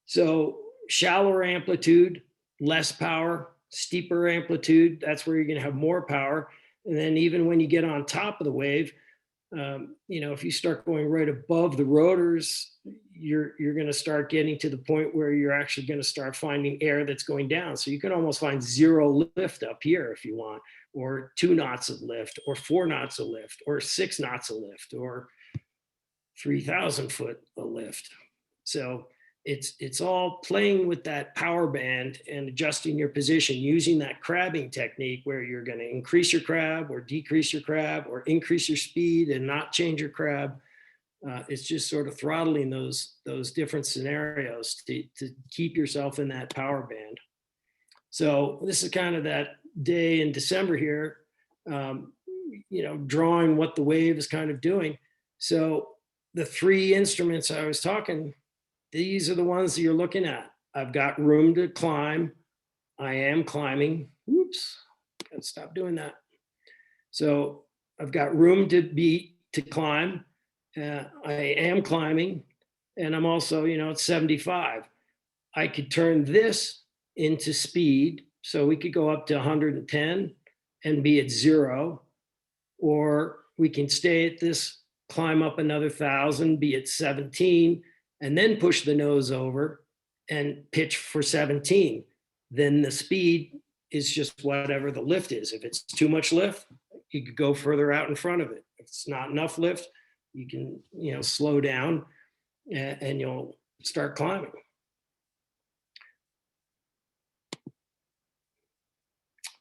Speaker 2: So shallower amplitude, less power, steeper amplitude, that's where you're going to have more power. And then even when you get on top of the wave, if you start going right above the rotors, you're going to start getting to the point where you're actually going to start finding air that's going down. So you can almost find 0 lift up here if you want, or 2 knots of lift, or 4 knots of lift, or 6 knots of lift, or 3,000 foot of lift. So it's all playing with that power band and adjusting your position using that crabbing technique, where you're going to increase your crab or decrease your crab or increase your speed and not change your crab. It's just sort of throttling those different scenarios to keep yourself in that power band. So this is kind of that day in December here, drawing what the wave is kind of doing. So the 3 instruments I was talking, these are the ones that you're looking at. I've got room to climb. I am climbing. Oops, gotta stop doing that. So I've got room to climb. I am climbing, and I'm also, at 75. I could turn this into speed, so we could go up to 110 and be at 0, or we can stay at this, climb up another 1,000, be at 17, and then push the nose over and pitch for 17. Then the speed is just whatever the lift is. If it's too much lift, you could go further out in front of it. If it's not enough lift, you can, slow down and you'll start climbing.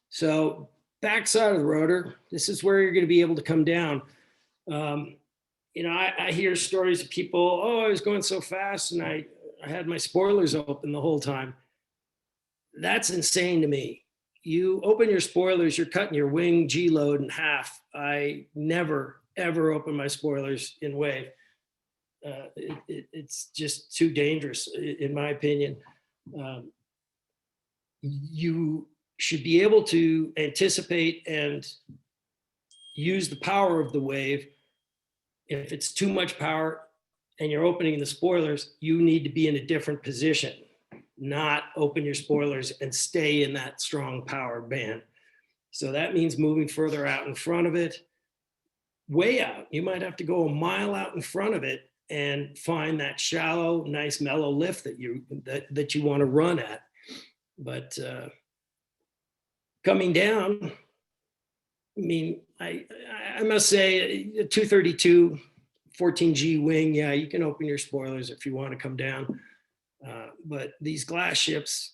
Speaker 2: So backside of the rotor, this is where you're going to be able to come down. I hear stories of people, I was going so fast and I had my spoilers open the whole time. That's insane to me. You open your spoilers, you're cutting your wing G load in half. I never, ever open my spoilers in wave. It's just too dangerous, in my opinion. You should be able to anticipate and use the power of the wave. If it's too much power and you're opening the spoilers, you need to be in a different position, not open your spoilers and stay in that strong power band. So that means moving further out in front of it, way out. You might have to go a mile out in front of it and find that shallow, nice mellow lift that you want to run at. But coming down, I must say, a 232 14G wing, yeah, you can open your spoilers if you want to come down. But these glass ships,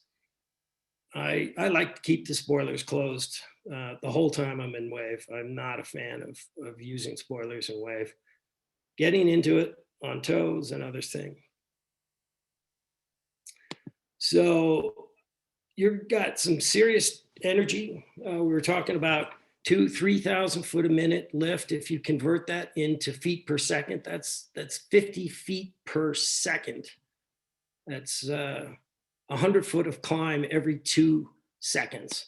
Speaker 2: I like to keep the spoilers closed the whole time I'm in wave. I'm not a fan of using spoilers in wave. Getting into it on toes and other thing. So you've got some serious energy. We were talking about 3,000 foot a minute lift. If you convert that into feet per second, that's 50 feet per second. That's 100 foot of climb every 2 seconds.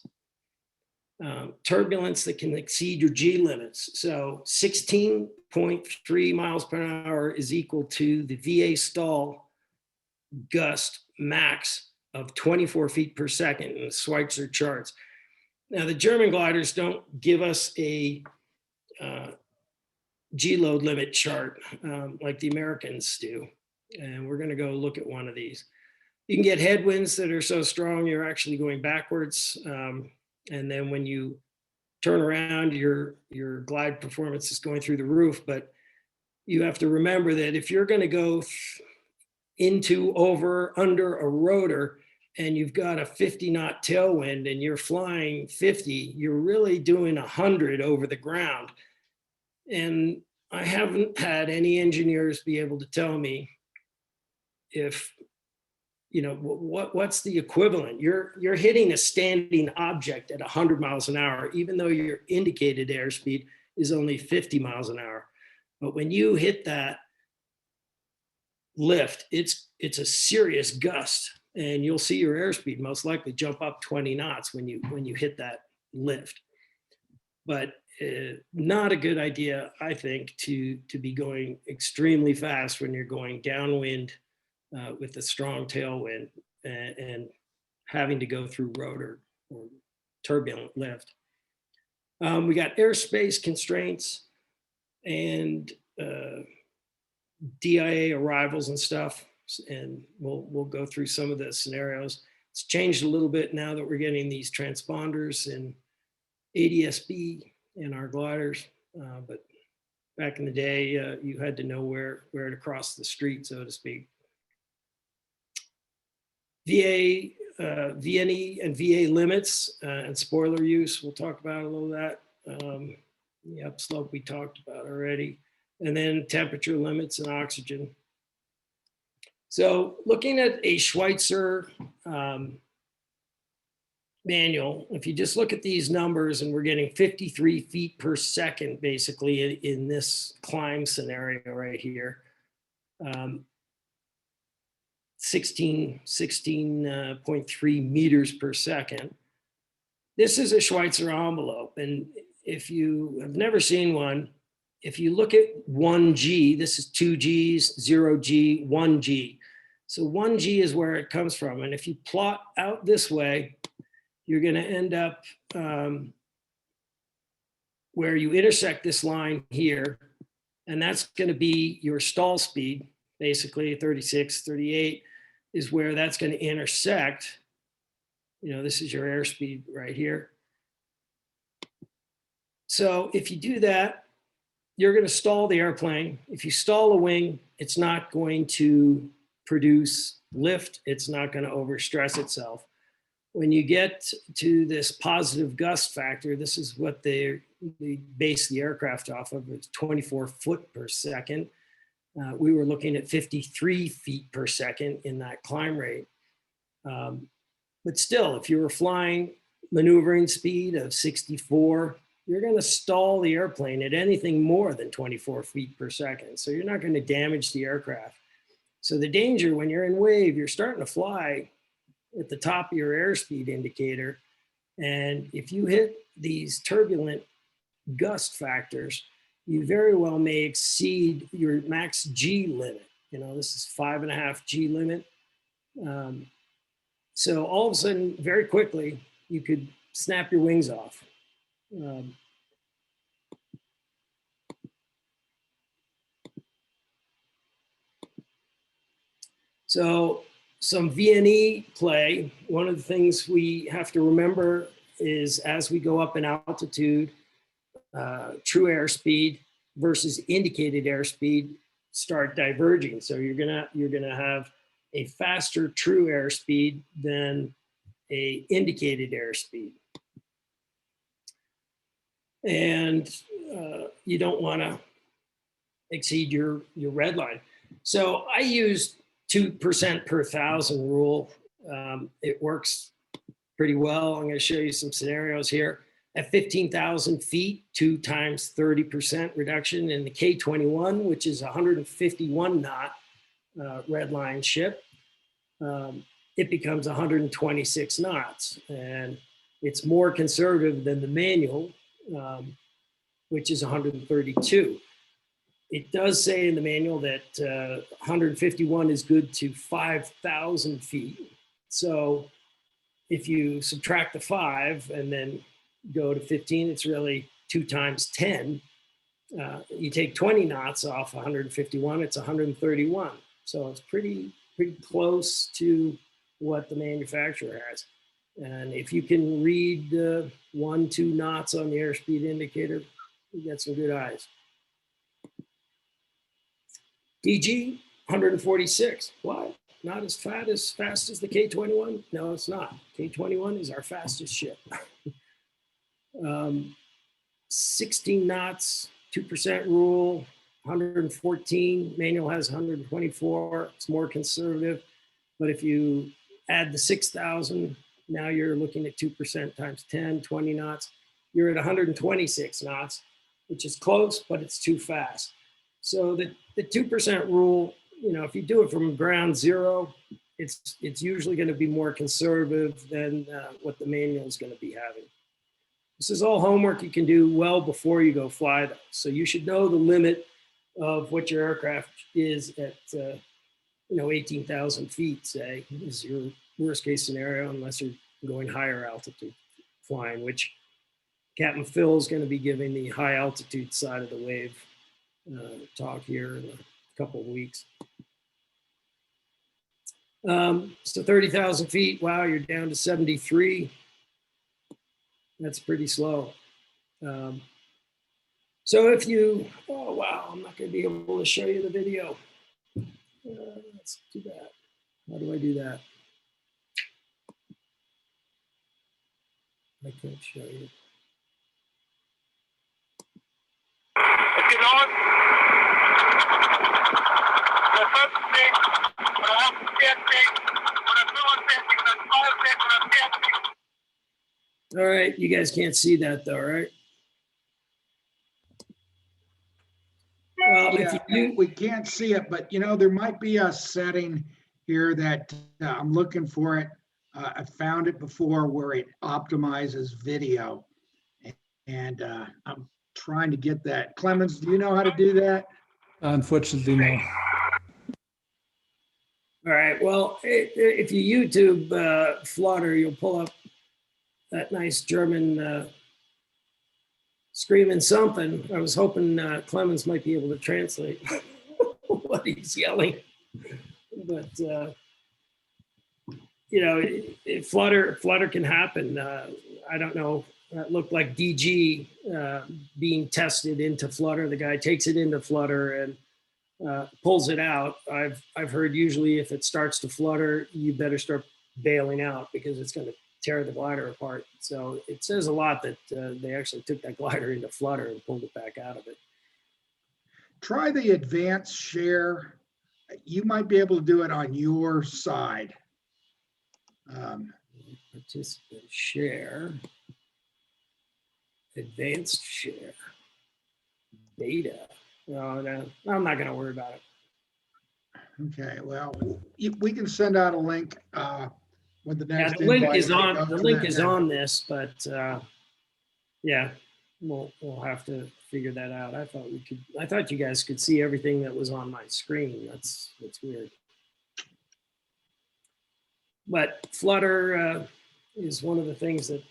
Speaker 2: Turbulence that can exceed your G limits. So 16.3 miles per hour is equal to the VA stall gust max of 24 feet per second in the Schweitzer charts. Now, the German gliders don't give us a G load limit chart like the Americans do. And we're going to go look at one of these. You can get headwinds that are so strong you're actually going backwards. And then when you turn around, your glide performance is going through the roof. But you have to remember that if you're going to go into, over, under a rotor, and you've got a 50 knot tailwind and you're flying 50, you're really doing 100 over the ground. And I haven't had any engineers be able to tell me if, you know, what's the equivalent. You're hitting a standing object at 100 miles an hour, even though your indicated airspeed is only 50 miles an hour. But when you hit that lift, it's a serious gust, and you'll see your airspeed most likely jump up 20 knots when you hit that lift. But not a good idea, I think, to be going extremely fast when you're going downwind with a strong tailwind and having to go through rotor or turbulent lift. We got airspace constraints and DIA arrivals and stuff, and we'll go through some of the scenarios. It's changed a little bit now that we're getting these transponders and ADS-B in our gliders, but back in the day, you had to know where to cross the street, so to speak. VA, VNE and VA limits and spoiler use, we'll talk about a little of that. The upslope we talked about already. And then temperature limits and oxygen. So looking at a Schweitzer manual, if you just look at these numbers, and we're getting 53 feet per second, basically in this climb scenario right here. 16.3 meters per second. This is a Schweitzer envelope. And if you have never seen one, if you look at 1G, this is 2Gs, 0G, 1G. So 1G is where it comes from. And if you plot out this way, you're going to end up where you intersect this line here. And that's going to be your stall speed, basically 36, 38 is where that's going to intersect. You know, this is your airspeed right here. So if you do that, you're going to stall the airplane. If you stall a wing, it's not going to produce lift. It's not going to overstress itself. When you get to this positive gust factor, this is what they base the aircraft off of. It's 24 foot per second. We were looking at 53 feet per second in that climb rate. But still, if you were flying maneuvering speed of 64, you're going to stall the airplane at anything more than 24 feet per second. So you're not going to damage the aircraft. So the danger when you're in wave, you're starting to fly at the top of your airspeed indicator. And if you hit these turbulent gust factors, you very well may exceed your max G limit. You know, this is 5.5 G limit. So all of a sudden, very quickly, you could snap your wings off. So some VNE play, one of the things we have to remember is as we go up in altitude, true airspeed versus indicated airspeed start diverging. So you're gonna have a faster true airspeed than a indicated airspeed. And you don't wanna exceed your red line. So I use 2% per thousand rule. It works pretty well. I'm going to show you some scenarios here. At 15,000 feet, 2 times 30% reduction in the K-21, which is 151 knot red line ship, it becomes 126 knots. And it's more conservative than the manual, which is 132. It does say in the manual that 151 is good to 5,000 feet. So if you subtract the 5 and then go to 15, it's really 2 times 10. You take 20 knots off 151, it's 131. So it's pretty close to what the manufacturer has. And if you can read 1-2 knots on the airspeed indicator, you get some good eyes. DG, 146. What? Not as fast as the K-21? No, it's not. K-21 is our fastest ship. 16 knots, 2% rule, 114. Manual has 124. It's more conservative. But if you add the 6,000, now you're looking at 2% times 10, 20 knots. You're at 126 knots, which is close, but it's too fast. So the 2% rule, you know, if you do it from ground zero, it's usually going to be more conservative than what the manual is going to be having. This is all homework you can do well before you go fly, though. So you should know the limit of what your aircraft is at, 18,000 feet, say, is your worst case scenario, unless you're going higher altitude flying, which Captain Phil is going to be giving the high altitude side of the wave talk here in a couple of weeks. So 30,000 feet, wow, you're down to 73. That's pretty slow. So if you, oh wow, I'm not going to be able to show you the video. Let's do that. How do I do that? I can't show you.
Speaker 6: Let's get on. The first thing, when I have to get things, when I'm doing things, when I'm doing things, when I'm getting things.
Speaker 2: All right, you guys can't see that though, right? Well, if you,
Speaker 1: We can't see it, but you know, there might be a setting here that I'm looking for it. I found it before where it optimizes video. And I'm trying to get that. Clemens, do you know how to do that?
Speaker 3: Unfortunately, no.
Speaker 2: all right, well, if you YouTube Flutter, you'll pull up that nice German screaming something. I was hoping Clemens might be able to translate what he's yelling. But, Flutter can happen. I don't know. That looked like DG being tested into Flutter. The guy takes it into Flutter and pulls it out. I've heard usually if it starts to flutter, you better start bailing out because it's going to tear the glider apart. So it says a lot that they actually took that glider into Flutter and pulled it back out of it.
Speaker 1: Try the advanced share. You might be able to do it on your side.
Speaker 2: Participant share, advanced share, data. No, I'm not going to worry about it.
Speaker 1: Okay, well, we can send out a link with the
Speaker 2: Yeah,
Speaker 1: next.
Speaker 2: the link
Speaker 1: invite.
Speaker 2: is on.
Speaker 1: Go
Speaker 2: The
Speaker 1: to
Speaker 2: link
Speaker 1: that
Speaker 2: is
Speaker 1: now.
Speaker 2: on this, but yeah, we'll have to figure that out. I thought you guys could see everything that was on my screen. That's weird. But Flutter is one of the things that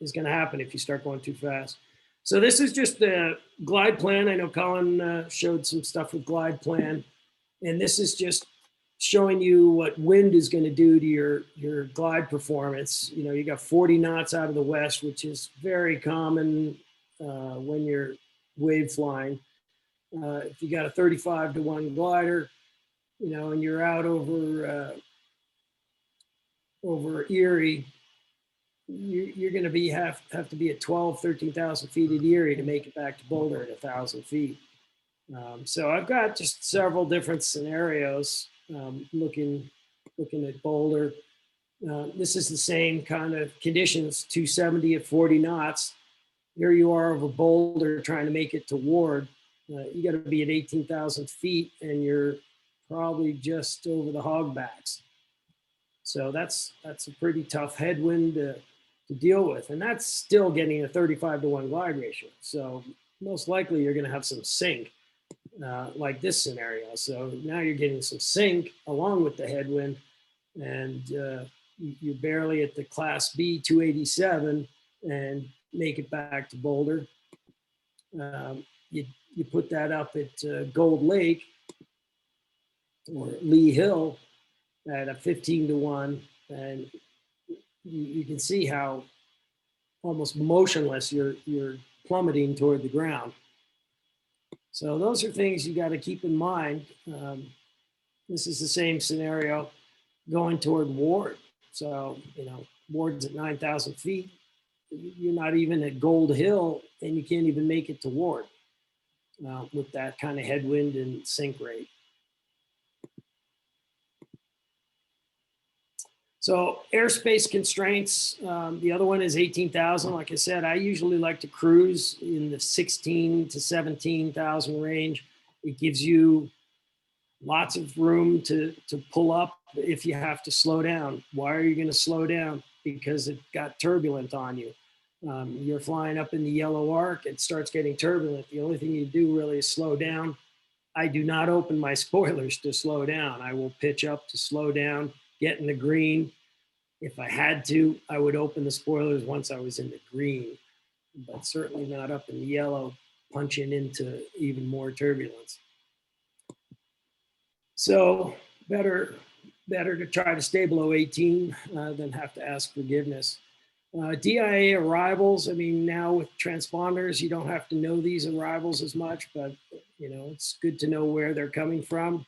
Speaker 2: is going to happen if you start going too fast. So this is just the glide plan. I know Colin showed some stuff with glide plan, and this is just showing you what wind is going to do to your glide performance. You know, you got 40 knots out of the west, which is very common when you're wave flying. If you got a 35-to-1 glider, you know, and you're out over Erie, you're going to have to be at 13,000 feet at Erie to make it back to Boulder at 1,000 feet. So I've got just several different scenarios looking at Boulder. This is the same kind of conditions, 270 at 40 knots. Here you are over Boulder trying to make it to Ward. You got to be at 18,000 feet and you're probably just over the hogbacks. So that's a pretty tough headwind to deal with. And that's still getting a 35-to-1 glide ratio. So most likely you're going to have some sink like this scenario. So now you're getting some sink along with the headwind, and you're barely at the Class B 287 and make it back to Boulder. you put that up at Gold Lake or Lee Hill at a 15-to-1, and you can see how almost motionless you're plummeting toward the ground. So those are things you got to keep in mind. This is the same scenario going toward Ward. So, Ward's at 9,000 feet. You're not even at Gold Hill, and you can't even make it to Ward with that kind of headwind and sink rate. So airspace constraints, the other one is 18,000. Like I said, I usually like to cruise in the 16 to 17,000 range. It gives you lots of room to pull up if you have to slow down. Why are you going to slow down? Because it got turbulent on you. You're flying up in the yellow arc, it starts getting turbulent. The only thing you do really is slow down. I do not open my spoilers to slow down. I will pitch up to slow down, get in the green. If I had to, I would open the spoilers once I was in the green, but certainly not up in the yellow, punching into even more turbulence. So better to try to stay below 18 than have to ask forgiveness. DIA arrivals, I mean, now with transponders, you don't have to know these arrivals as much, but it's good to know where they're coming from.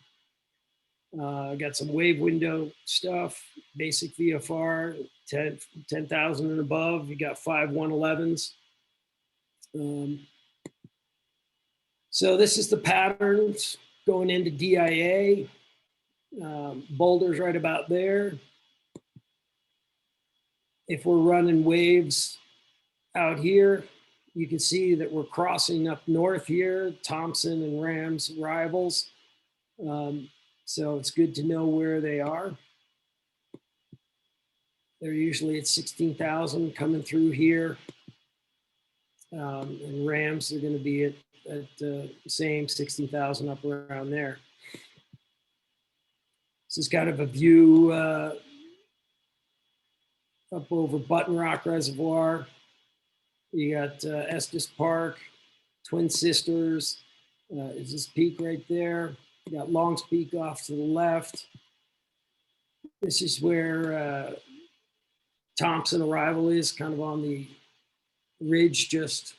Speaker 2: Got some wave window stuff, basic VFR, 10,000 and above. You got 5 111s. So this is the patterns going into DIA. Boulder's right about there. If we're running waves out here, you can see that we're crossing up north here, Thompson and Rams rivals. So it's good to know where they are. They're usually at 16,000 coming through here. And Rams are going to be at the same 16,000 up around there. This is kind of a view up over Button Rock Reservoir. You got Estes Park, Twin Sisters. Is this peak right there? You got Long's Peak off to the left. This is where Thompson arrival is, kind of on the ridge just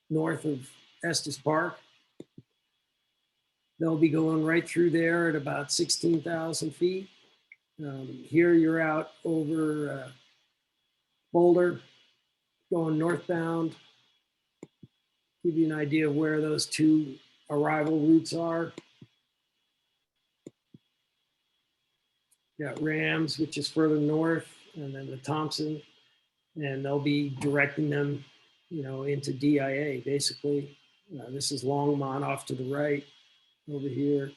Speaker 2: north of Estes Park. They'll be going right through there at about 16,000 feet. Here you're out over Boulder, going northbound. Give you an idea of where those two arrival routes are. Got Rams, which is further north, and then the Thompson, and they'll be directing them, into DIA, basically. This is Longmont off to the right over here.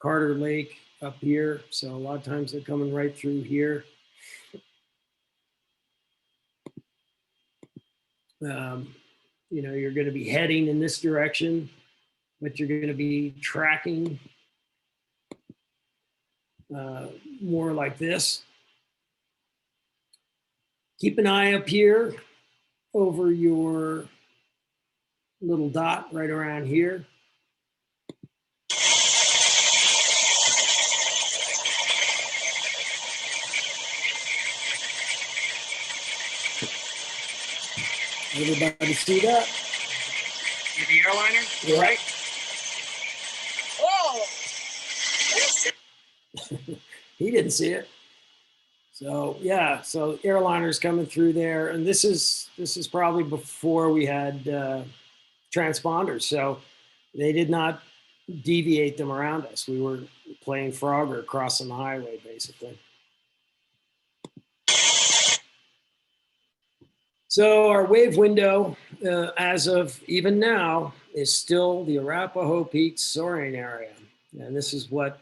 Speaker 2: Carter Lake up here. So a lot of times they're coming right through here. You're going to be heading in this direction, but you're going to be tracking more like this. Keep an eye up here over your little dot right around here. Everybody see that?
Speaker 6: The airliner?
Speaker 2: Yeah.
Speaker 6: Right? Oh!
Speaker 2: He didn't see it. So yeah, so airliners coming through there, and this is probably before we had transponders, so they did not deviate them around us. We were playing Frogger crossing the highway, basically. So our wave window, as of even now, is still the Arapahoe Peak soaring area, and this is what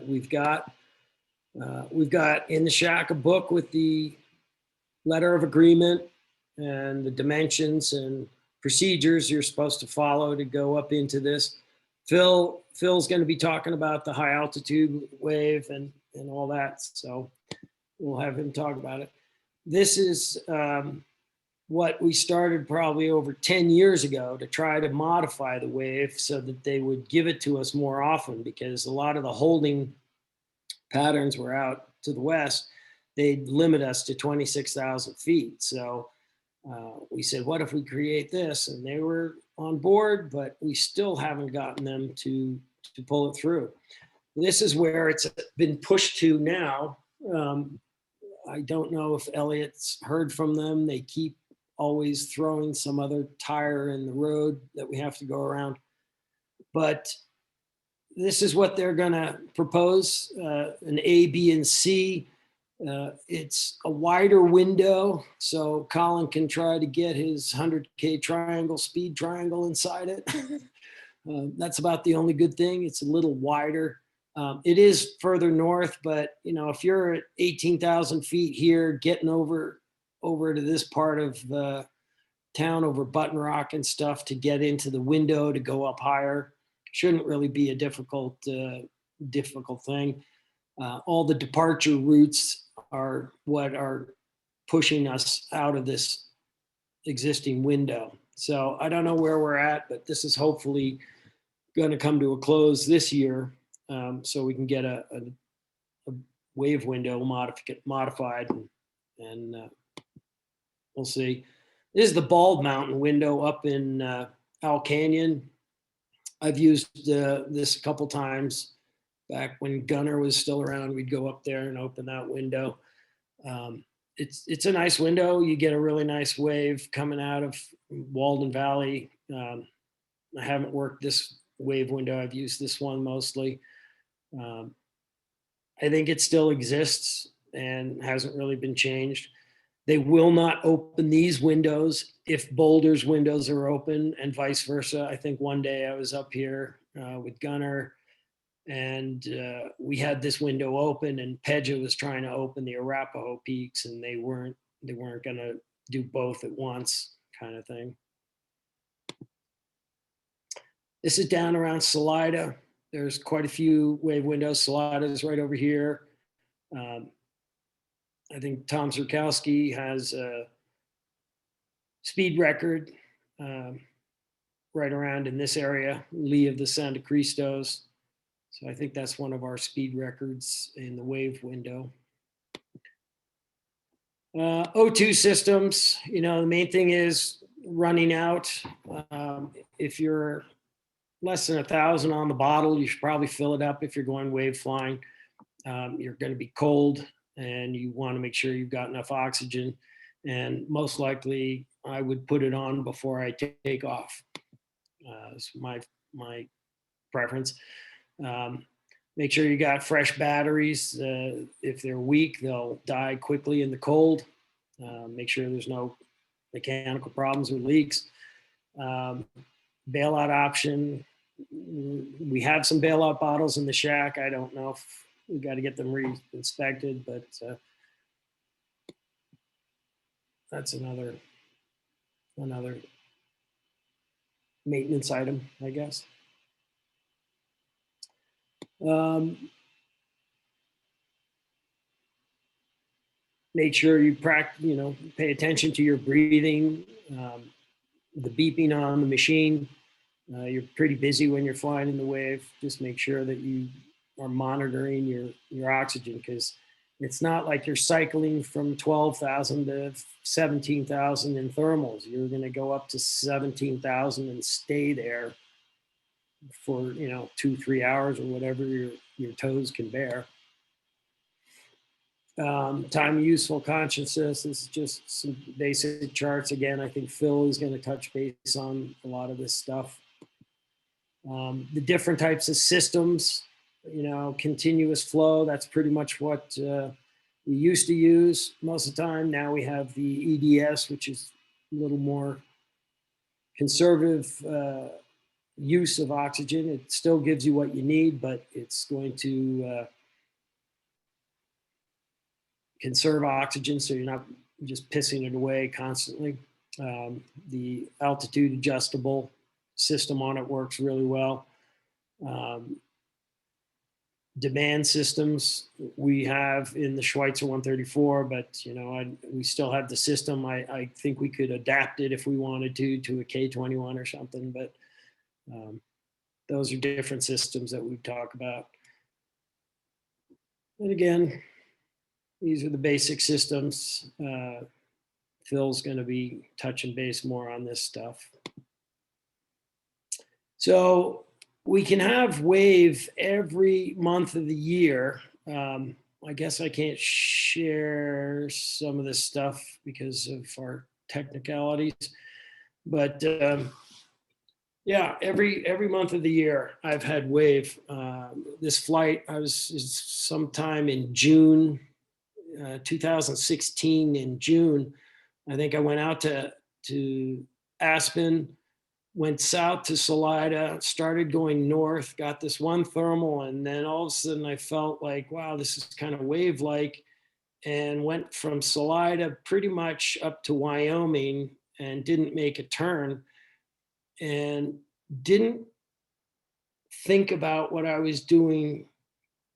Speaker 2: we've got. We've got in the shack a book with the letter of agreement and the dimensions and procedures you're supposed to follow to go up into this. Phil's going to be talking about the high altitude wave and all that, so we'll have him talk about it. This is what we started probably over 10 years ago to try to modify the wave so that they would give it to us more often, because a lot of the holding patterns were out to the west. They'd limit us to 26,000 feet. So we said, what if we create this? And they were on board, but we still haven't gotten them to pull it through. This is where it's been pushed to now. I don't know if Elliot's heard from them. They keep always throwing some other tire in the road that we have to go around. But this is what they're going to propose, an A, B, and C. It's a wider window, so Colin can try to get his 100K triangle, speed triangle inside it. That's about the only good thing. It's a little wider. It is further north, but if you're at 18,000 feet here, getting over to this part of the town over Button Rock and stuff to get into the window to go up higher shouldn't really be a difficult thing. All the departure routes are what are pushing us out of this existing window. So I don't know where we're at, but this is hopefully going to come to a close this year, so we can get a wave window modified, and we'll see. This is the Bald Mountain window up in Owl Canyon. I've used this a couple times. Back when Gunner was still around, we'd go up there and open that window. It's a nice window. You get a really nice wave coming out of Walden Valley. I haven't worked this wave window. I've used this one mostly. I think it still exists and hasn't really been changed. They will not open these windows if Boulder's windows are open, and vice versa. I think one day I was up here with Gunner, and we had this window open, and Pedja was trying to open the Arapaho Peaks, and they weren't going to do both at once, kind of thing. This is down around Salida. There's quite a few wave windows. Salida is right over here. I think Tom Zurkowski has a speed record right around in this area, lee of the Santa Cristos. So I think that's one of our speed records in the wave window. O2 systems, the main thing is running out. If you're less than 1,000 on the bottle, you should probably fill it up if you're going wave flying. You're going to be cold, and you want to make sure you've got enough oxygen. And most likely, I would put it on before I take off. It's my preference. Make sure you got fresh batteries. If they're weak, they'll die quickly in the cold. Make sure there's no mechanical problems or leaks. Bailout option. We have some bailout bottles in the shack. I don't know if we got to get them re-inspected, but that's another maintenance item, I guess. Make sure you pay attention to your breathing, the beeping on the machine. You're pretty busy when you're flying in the wave. Just make sure that you are monitoring your oxygen, because it's not like you're cycling from 12,000 to 17,000 in thermals. You're going to go up to 17,000 and stay there for 2-3 hours or whatever your toes can bear. Time useful consciousness is just some basic charts. Again, I think Phil is going to touch base on a lot of this stuff. The different types of systems, continuous flow, that's pretty much what we used to use most of the time. Now we have the EDS, which is a little more conservative use of oxygen. It still gives you what you need, but it's going to conserve oxygen so you're not just pissing it away constantly. The altitude adjustable system on it works really well. demand systems we have in the Schweitzer 134, but we still have the system. I think we could adapt it if we wanted to a K21 or something, but those are different systems that we talk about. And again, these are the basic systems. Phil's going to be touching base more on this stuff. So we can have wave every month of the year. I guess I can't share some of this stuff because of our technicalities, but yeah, every month of the year I've had wave. This flight, I was sometime in June, 2016 in June. I think I went out to Aspen, went south to Salida, started going north, got this one thermal, and then all of a sudden I felt like, wow, this is kind of wave-like, and went from Salida pretty much up to Wyoming and didn't make a turn and didn't think about what I was doing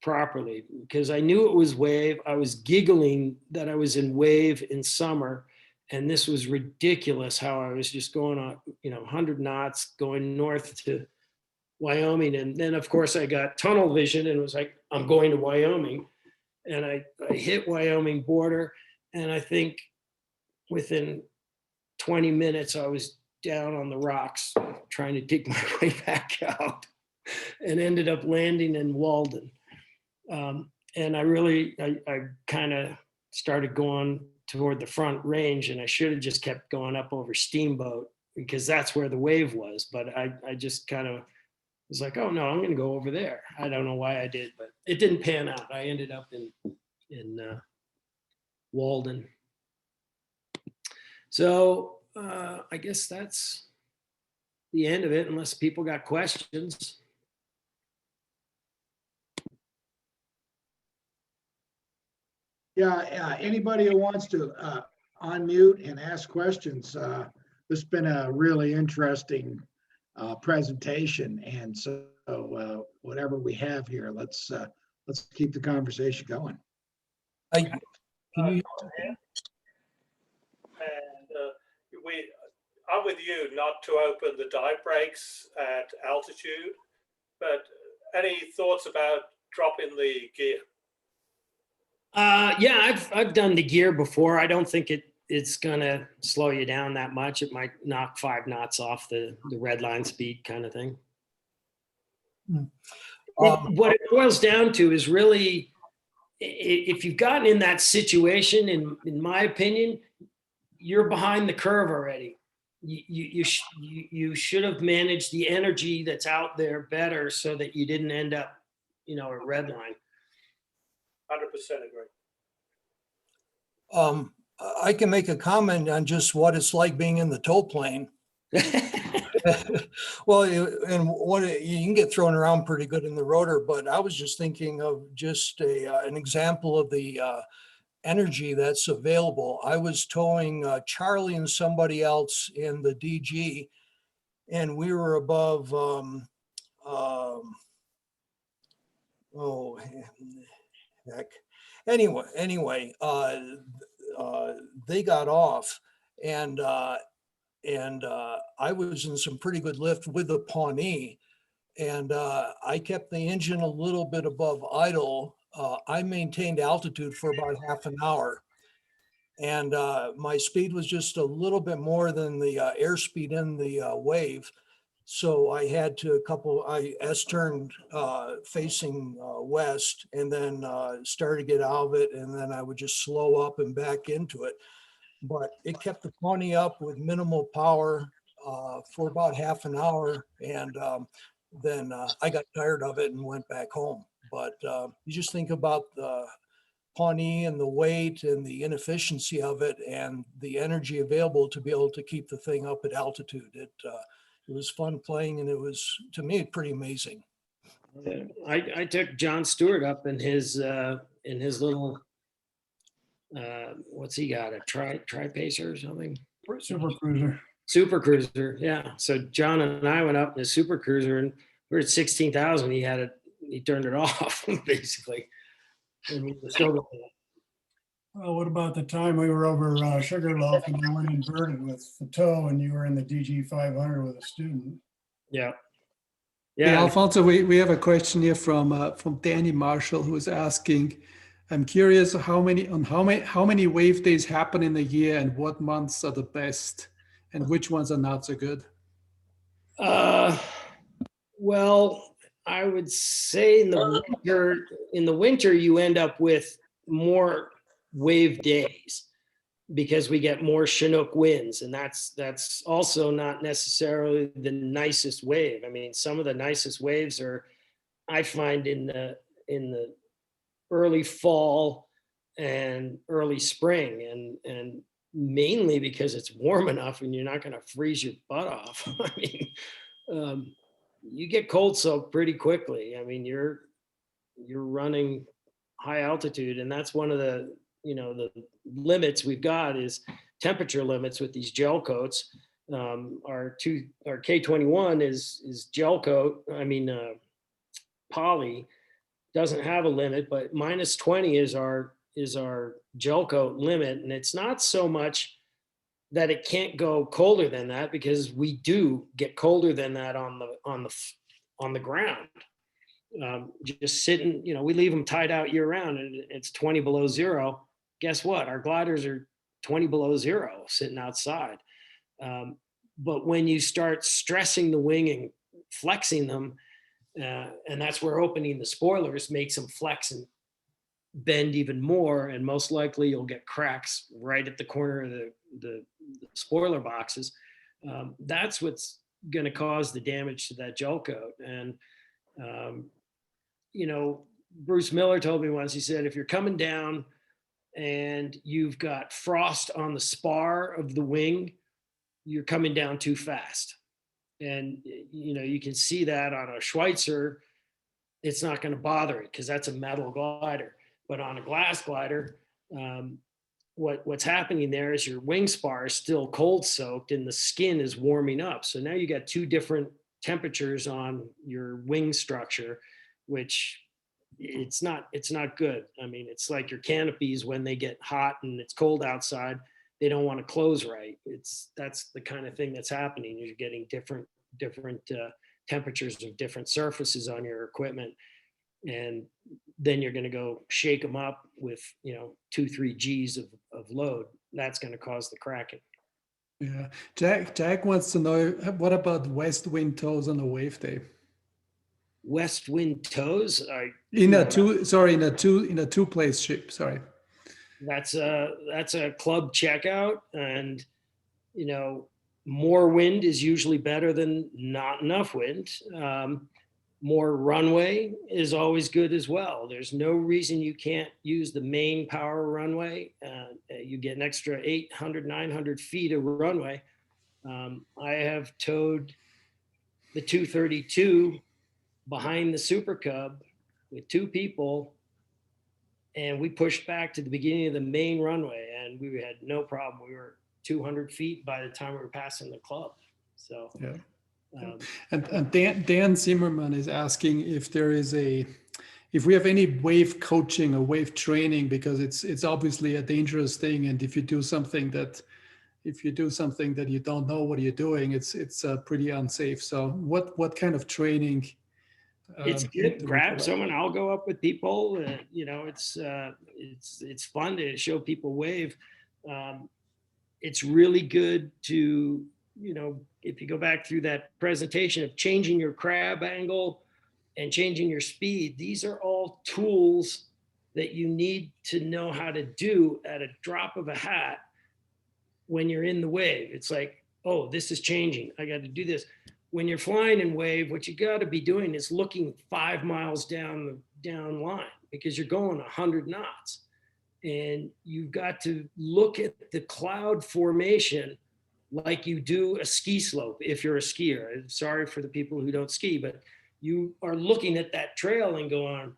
Speaker 2: properly because I knew it was wave. I was giggling that I was in wave in summer. And this was ridiculous how I was just going on, 100 knots going north to Wyoming. And then, of course, I got tunnel vision and was like, I'm going to Wyoming. And I hit Wyoming border. And I think within 20 minutes, I was down on the rocks trying to dig my way back out and ended up landing in Walden. And I kind of started going toward the front range, and I should have just kept going up over Steamboat because that's where the wave was. But I just kind of was like, oh no, I'm going to go over there. I don't know why I did, but it didn't pan out. I ended up in Walden. So I guess that's the end of it, unless people got questions.
Speaker 1: Yeah, anybody who wants to unmute and ask questions. This has been a really interesting presentation, and so whatever we have here, let's keep the conversation going.
Speaker 7: And I'm with you not to open the dive brakes at altitude, but any thoughts about dropping the gear?
Speaker 2: Yeah, I've done the gear before. I don't think it's gonna slow you down that much. It might knock 5 knots off the red line speed kind of thing. What it boils down to is really, if you've gotten in that situation, in my opinion, you're behind the curve already. You should have managed the energy that's out there better so that you didn't end up, at red line.
Speaker 7: 100% agree.
Speaker 8: I can make a comment on just what it's like being in the tow plane. Well, and you can get thrown around pretty good in the rotor, but I was just thinking of just an example of the energy that's available. I was towing Charlie and somebody else in the DG, and we were above, oh, heck. Anyway, they got off, and I was in some pretty good lift with the Pawnee, and I kept the engine a little bit above idle. I maintained altitude for about half an hour, and my speed was just a little bit more than the airspeed in the wave. So I had to I S-turned facing west, and then started to get out of it, and then I would just slow up and back into it. But it kept the pony up with minimal power for about half an hour, and then I got tired of it and went back home. But you just think about the Pawnee and the weight and the inefficiency of it and the energy available to be able to keep the thing up at altitude. It was fun playing, and it was, to me, pretty amazing.
Speaker 2: I took John Stewart up in his little, what's he got, a tri-pacer or something? Super cruiser, yeah. So John and I went up in a super cruiser, and we're at 16,000. He had he turned it off basically. And we were still,
Speaker 9: Well, what about the time we were over Sugarloaf and you went inverted with the toe and you were in the DG 500 with a student?
Speaker 2: yeah.
Speaker 3: Hey,
Speaker 2: Yeah.
Speaker 3: Alfonso, we have a question here from Danny Marshall, who is asking, I'm curious how many wave days happen in a year and what months are the best and which ones are not so good?
Speaker 2: Well, I would say in the winter, you end up with more wave days because we get more Chinook winds, and that's also not necessarily the nicest wave. I mean, some of the nicest waves are, I find, in the early fall and early spring, and mainly because it's warm enough and you're not going to freeze your butt off. I mean, you get cold soaked pretty quickly. I mean, you're running high altitude, and that's one of the the limits we've got is temperature limits with these gel coats. Our K21 is gel coat. I mean, poly doesn't have a limit, but -20 is our gel coat limit, and it's not so much that it can't go colder than that, because we do get colder than that on the ground. Just sitting, we leave them tied out year round, and it's 20 below zero. Guess what? Our gliders are 20 below zero sitting outside. But when you start stressing the wing and flexing them, and that's where opening the spoilers makes them flex and bend even more, and most likely you'll get cracks right at the corner of the spoiler boxes. That's what's going to cause the damage to that gel coat. And Bruce Miller told me once, he said, if you're coming down and you've got frost on the spar of the wing, you're coming down too fast. And you can see that on a Schweitzer. It's not going to bother it because that's a metal glider. But on a glass glider, what's happening there is your wing spar is still cold soaked and the skin is warming up. So now you got two different temperatures on your wing structure, which it's not good. I mean, it's like your canopies when they get hot and it's cold outside, they don't want to close right. That's the kind of thing that's happening. You're getting different temperatures of different surfaces on your equipment, and then you're going to go shake them up with 2-3 G's of load. That's going to cause the cracking.
Speaker 3: Yeah, Jack wants to know, what about west wind toes on a wave day?
Speaker 2: West wind toes?
Speaker 3: In a two-place ship. Sorry.
Speaker 2: That's a club checkout, and more wind is usually better than not enough wind. More runway is always good as well. There's no reason you can't use the main power runway. You get an extra 800, 900 feet of runway. I have towed the 232 behind the Super Cub with two people, and we pushed back to the beginning of the main runway, and we had no problem. We were 200 feet by the time we were passing the club. So
Speaker 3: yeah. And Dan Zimmerman is asking if we have any wave coaching or wave training, because it's obviously a dangerous thing, and if you do something that you don't know what you're doing, it's pretty unsafe. So what kind of training?
Speaker 2: It's good. Grab someone. I'll go up with people. It's fun to show people wave. It's really good to, if you go back through that presentation of changing your crab angle and changing your speed, these are all tools that you need to know how to do at a drop of a hat when you're in the wave. It's like, oh, this is changing. I got to do this. When you're flying in wave, what you got to be doing is looking 5 miles down line, because you're going 100 knots. And you've got to look at the cloud formation like you do a ski slope if you're a skier. I'm sorry for the people who don't ski, but you are looking at that trail and going,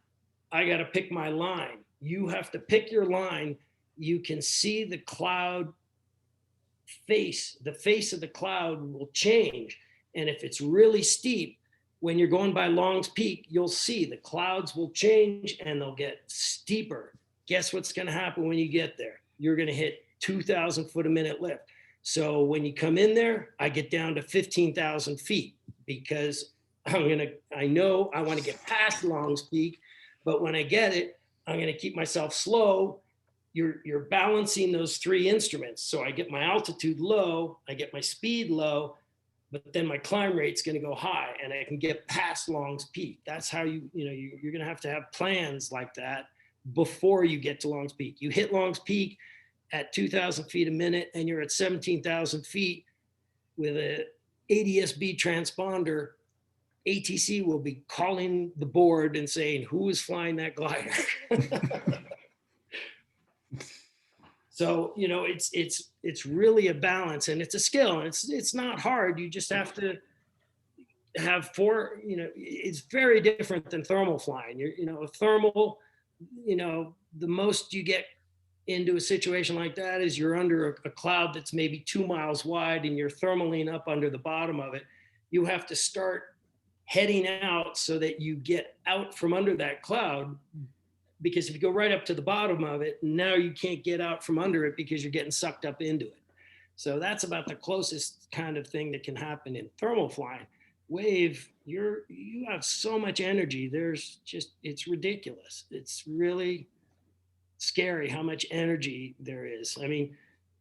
Speaker 2: I got to pick my line. You have to pick your line. You can see the cloud face. The face of the cloud will change. And if it's really steep, when you're going by Long's Peak, you'll see the clouds will change and they'll get steeper. Guess what's going to happen when you get there? You're going to hit 2,000 foot a minute lift. So when you come in there, I get down to 15,000 feet because I know I want to get past Long's Peak, but when I get it, I'm going to keep myself slow. You're balancing those three instruments. So I get my altitude low, I get my speed low, but then my climb rate's going to go high and I can get past Long's Peak. That's how you're going to have plans like that before you get to Long's Peak. You hit Long's Peak at 2,000 feet a minute and you're at 17,000 feet with a ADS-B transponder. ATC will be calling the board and saying, who is flying that glider? So, it's really a balance and it's a skill. And it's not hard. You just have to have it's very different than thermal flying. Thermal, the most you get into a situation like that is you're under a cloud that's maybe 2 miles wide and you're thermaling up under the bottom of it. You have to start heading out so that you get out from under that cloud, because if you go right up to the bottom of it, now you can't get out from under it because you're getting sucked up into it. So that's about the closest kind of thing that can happen in thermal flying. Wave, you have so much energy. It's ridiculous. It's really scary how much energy there is. I mean,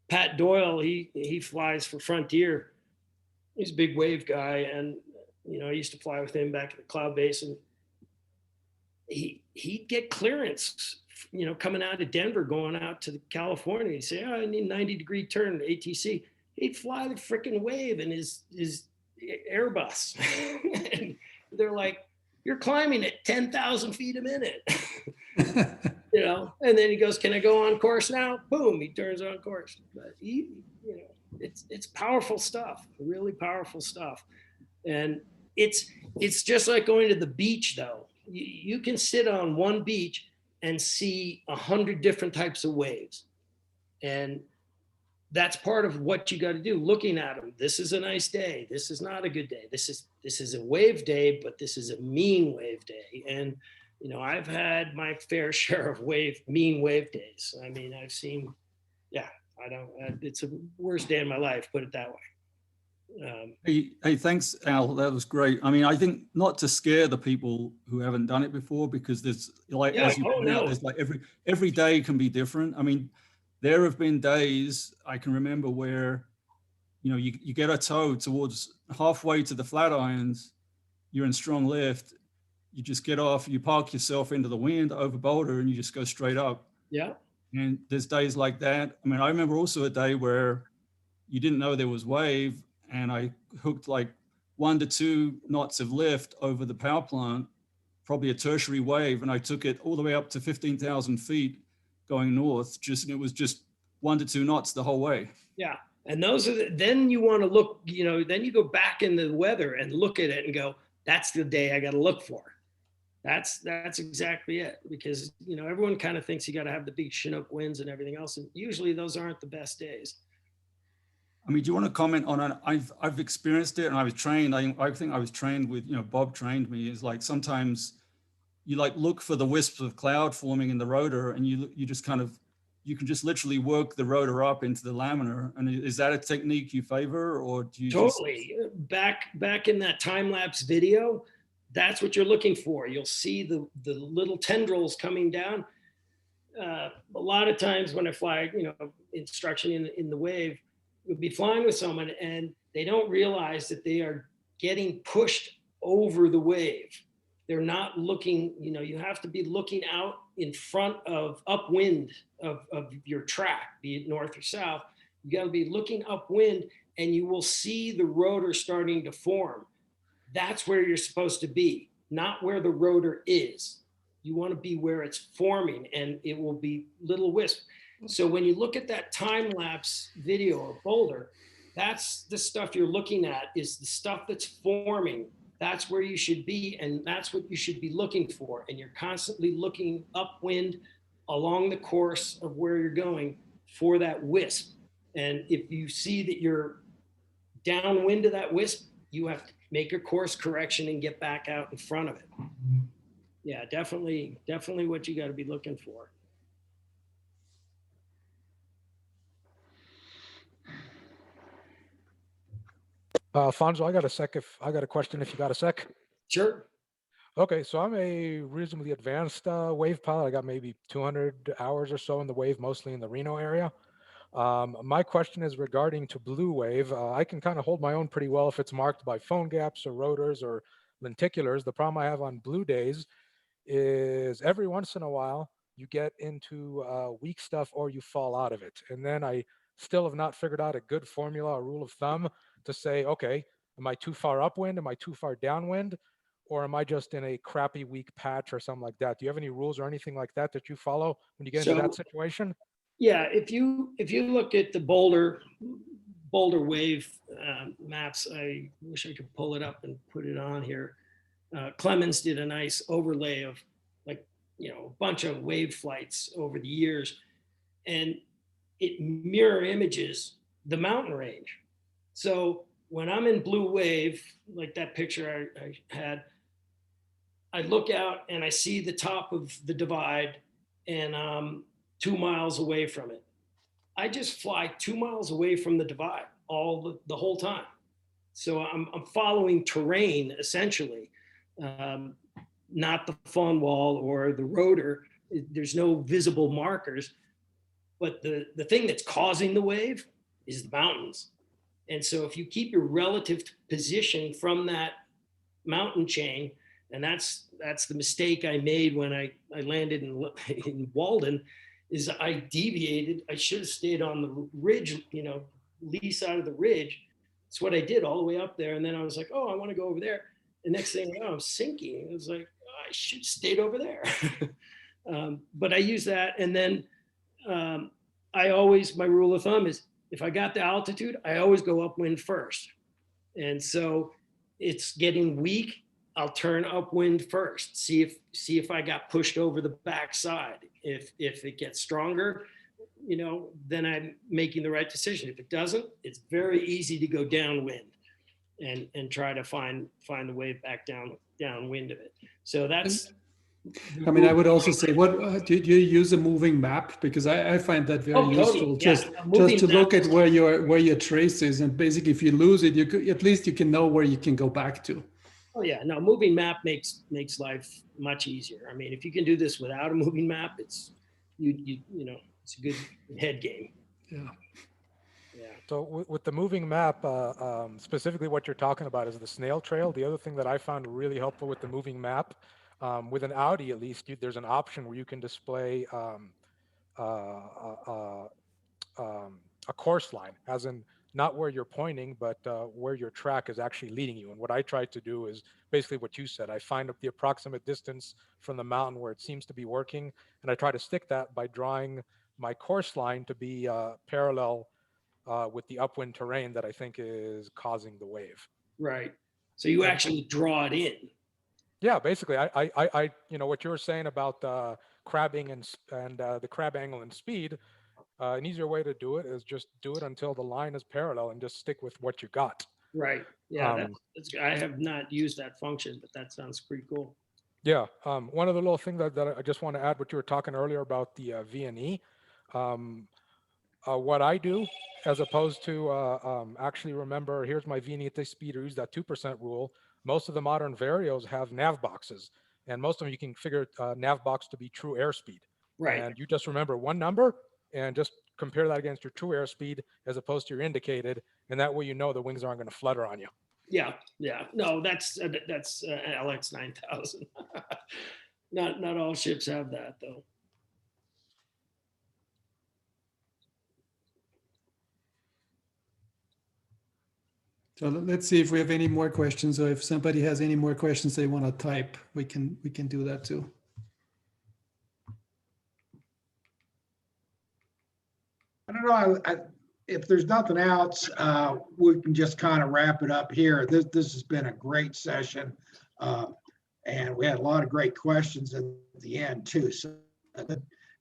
Speaker 2: Pat Doyle, he flies for Frontier. He's a big wave guy. And, I used to fly with him back at the cloud base, and he'd get clearance, coming out of Denver, going out to California. He'd say, I need 90-degree turn to ATC. He'd fly the freaking wave in his Airbus. And they're like, you're climbing at 10,000 feet a minute. And then he goes, can I go on course now? Boom, he turns on course. But it's powerful stuff, really powerful stuff. And it's just like going to the beach, though. You can sit on one beach and see 100 different types of waves. And that's part of what you got to do, looking at them. This is a nice day. This is not a good day. This is a wave day, but this is a mean wave day. And, I've had my fair share of mean wave days. I mean, I've seen, it's the worst day in my life, put it that way.
Speaker 10: Hey, thanks, Al. That was great. I mean, I think not to scare the people who haven't done it before, because there's as you point out, there's every day can be different. I mean, there have been days I can remember where, you get a tow towards halfway to the Flatirons, you're in strong lift, you just get off, you park yourself into the wind over Boulder, and you just go straight up.
Speaker 2: Yeah.
Speaker 10: And there's days like that. I mean, I remember also a day where you didn't know there was wave, and I hooked like 1 to 2 knots of lift over the power plant, probably a tertiary wave, and I took it all the way up to 15,000 feet going north. And it was just 1 to 2 knots the whole way.
Speaker 2: Yeah, and those are then you want to look. Then you go back in the weather and look at it and go, that's the day I got to look for. That's exactly it, because everyone kind of thinks you got to have the big Chinook winds and everything else, and usually those aren't the best days.
Speaker 10: I mean, do you want to comment on it? I've experienced it, and I was trained. I think I was trained with, Bob trained me. Is like sometimes you look for the wisps of cloud forming in the rotor, and you just you can just literally work the rotor up into the laminar. And is that a technique you favor, or do you
Speaker 2: totally back in that time lapse video? That's what you're looking for. You'll see the little tendrils coming down. A lot of times when I fly, instruction in the wave, you'll be flying with someone and they don't realize that they are getting pushed over the wave. They're not looking, you have to be looking out in front of upwind of your track, be it north or south. You got to be looking upwind, and you will see the rotor starting to form. That's where you're supposed to be, not where the rotor is. You want to be where it's forming, and it will be little wisp. So when you look at that time lapse video of Boulder, that's the stuff you're looking at, is the stuff that's forming. That's where you should be, and that's what you should be looking for. And you're constantly looking upwind along the course of where you're going for that wisp. And if you see that you're downwind of that wisp, you have to make a course correction and get back out in front of it. Yeah, definitely what you got to be looking for.
Speaker 11: Alfonso, I got a question if you got a sec.
Speaker 2: Sure.
Speaker 11: Okay, so I'm a reasonably advanced wave pilot. I got maybe 200 hours or so in the wave, mostly in the Reno area. My question is regarding to blue wave. I can kind of hold my own pretty well if it's marked by phone gaps or rotors or lenticulars. The problem I have on blue days is every once in a while you get into weak stuff or you fall out of it. And then I still have not figured out a good formula, a rule of thumb to say, okay, am I too far upwind? Am I too far downwind? Or am I just in a crappy weak patch or something like that? Do you have any rules or anything like that that you follow when you get into that situation?
Speaker 2: Yeah, if you look at the Boulder wave maps, I wish I could pull it up and put it on here. Clemens did a nice overlay of a bunch of wave flights over the years, and it mirror images the mountain range. So when I'm in blue wave, like that picture I had, I look out and I see the top of the divide and 2 miles away from it. I just fly 2 miles away from the divide the whole time. So I'm following terrain essentially, not the fawn wall or the rotor. There's no visible markers, but the thing that's causing the wave is the mountains. And so if you keep your relative position from that mountain chain, and that's the mistake I made when I landed in Walden, is I deviated. I should have stayed on the ridge, lee side of the ridge. That's what I did all the way up there. And then I was like, oh, I want to go over there. The next thing, I'm sinking. It was like, oh, I should have stayed over there. But I use that. And then my rule of thumb is if I got the altitude, I always go upwind first. And so it's getting weak, I'll turn upwind first. See if I got pushed over the backside. If it gets stronger, then I'm making the right decision. If it doesn't, it's very easy to go downwind and try to find the wave back downwind of it. So that's.
Speaker 3: I mean, I would also say, what do you use a moving map? Because I find that very useful.
Speaker 2: Yeah.
Speaker 3: Just to look at where your trace is, and basically, if you lose it, at least you can know where you can go back to.
Speaker 2: Oh yeah, no, moving map makes life much easier. I mean, if you can do this without a moving map, it's it's a good head game.
Speaker 3: Yeah.
Speaker 11: Yeah. So with the moving map, specifically what you're talking about is the snail trail. The other thing that I found really helpful with the moving map, with an Audi at least, there's an option where you can display a course line, as in not where you're pointing, but where your track is actually leading you. And what I tried to do is basically what you said. I find up the approximate distance from the mountain where it seems to be working, and I try to stick that by drawing my course line to be parallel with the upwind terrain that I think is causing the wave.
Speaker 2: Right. So you actually draw it in.
Speaker 11: Yeah, basically, I what you were saying about crabbing and the crab angle and speed. An easier way to do it is just do it until the line is parallel and just stick with what you got.
Speaker 2: Right. Yeah, I have not used that function, but that sounds pretty cool.
Speaker 11: Yeah. One of the little things that I just want to add, what you were talking earlier about the V&E. What I do, as opposed to actually remember, here's my V&E at this speed, or use that 2% rule. Most of the modern Varios have nav boxes, and most of them you can figure nav box to be true airspeed.
Speaker 2: Right.
Speaker 11: And you just remember one number and just compare that against your true airspeed as opposed to your indicated, and that way the wings aren't going to flutter on you.
Speaker 2: Yeah. No, that's LX 9000. Not all ships have that though.
Speaker 3: So let's see if we have any more questions, or if somebody has any more questions they want to type, we can do that too.
Speaker 1: I don't know. If there's nothing else, we can just kind of wrap it up here. This has been a great session, and we had a lot of great questions at the end too. So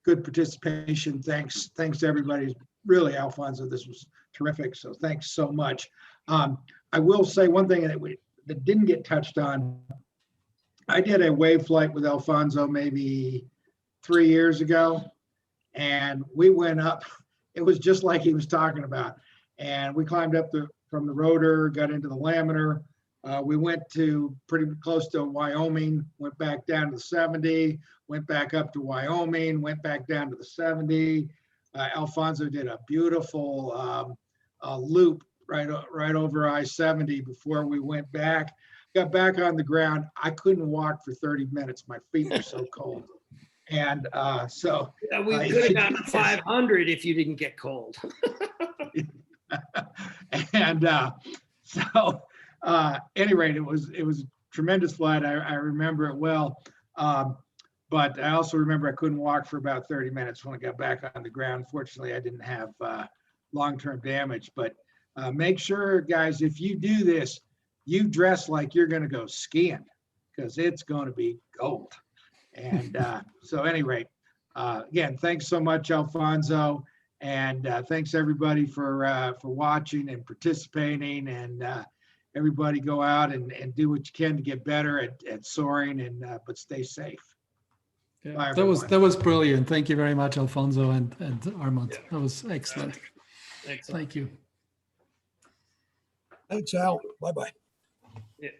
Speaker 1: good participation. Thanks to everybody. Really, Alfonso, this was terrific. So thanks so much. I will say one thing that didn't get touched on. I did a wave flight with Alfonso maybe 3 years ago, and we went up. It was just like he was talking about, and we climbed up from the rotor, got into the laminar. We went to pretty close to Wyoming, went back down to the 70, went back up to Wyoming, went back down to the 70. Alfonso did a beautiful loop right over I-70 before we went back. Got back on the ground. I couldn't walk for 30 minutes. My feet were so cold. And so
Speaker 2: Yeah, we could have gotten 500 if you didn't get cold.
Speaker 1: And so any rate, it was a tremendous flight. I remember it well. But I also remember I couldn't walk for about 30 minutes when I got back on the ground. Fortunately, I didn't have long-term damage. But make sure, guys, if you do this, you dress like you're going to go skiing, because it's going to be gold. And so at any rate, again, thanks so much, Alfonso. And thanks everybody for watching and participating. And everybody go out and do what you can to get better at soaring, and but stay safe.
Speaker 3: Yeah,
Speaker 1: Bye,
Speaker 3: that was brilliant. Thank you very much, Alfonso and Armand.
Speaker 2: Yeah.
Speaker 3: That was excellent.
Speaker 2: Excellent.
Speaker 3: Thank you.
Speaker 8: Thanks, Al. Bye-bye.
Speaker 2: Yeah.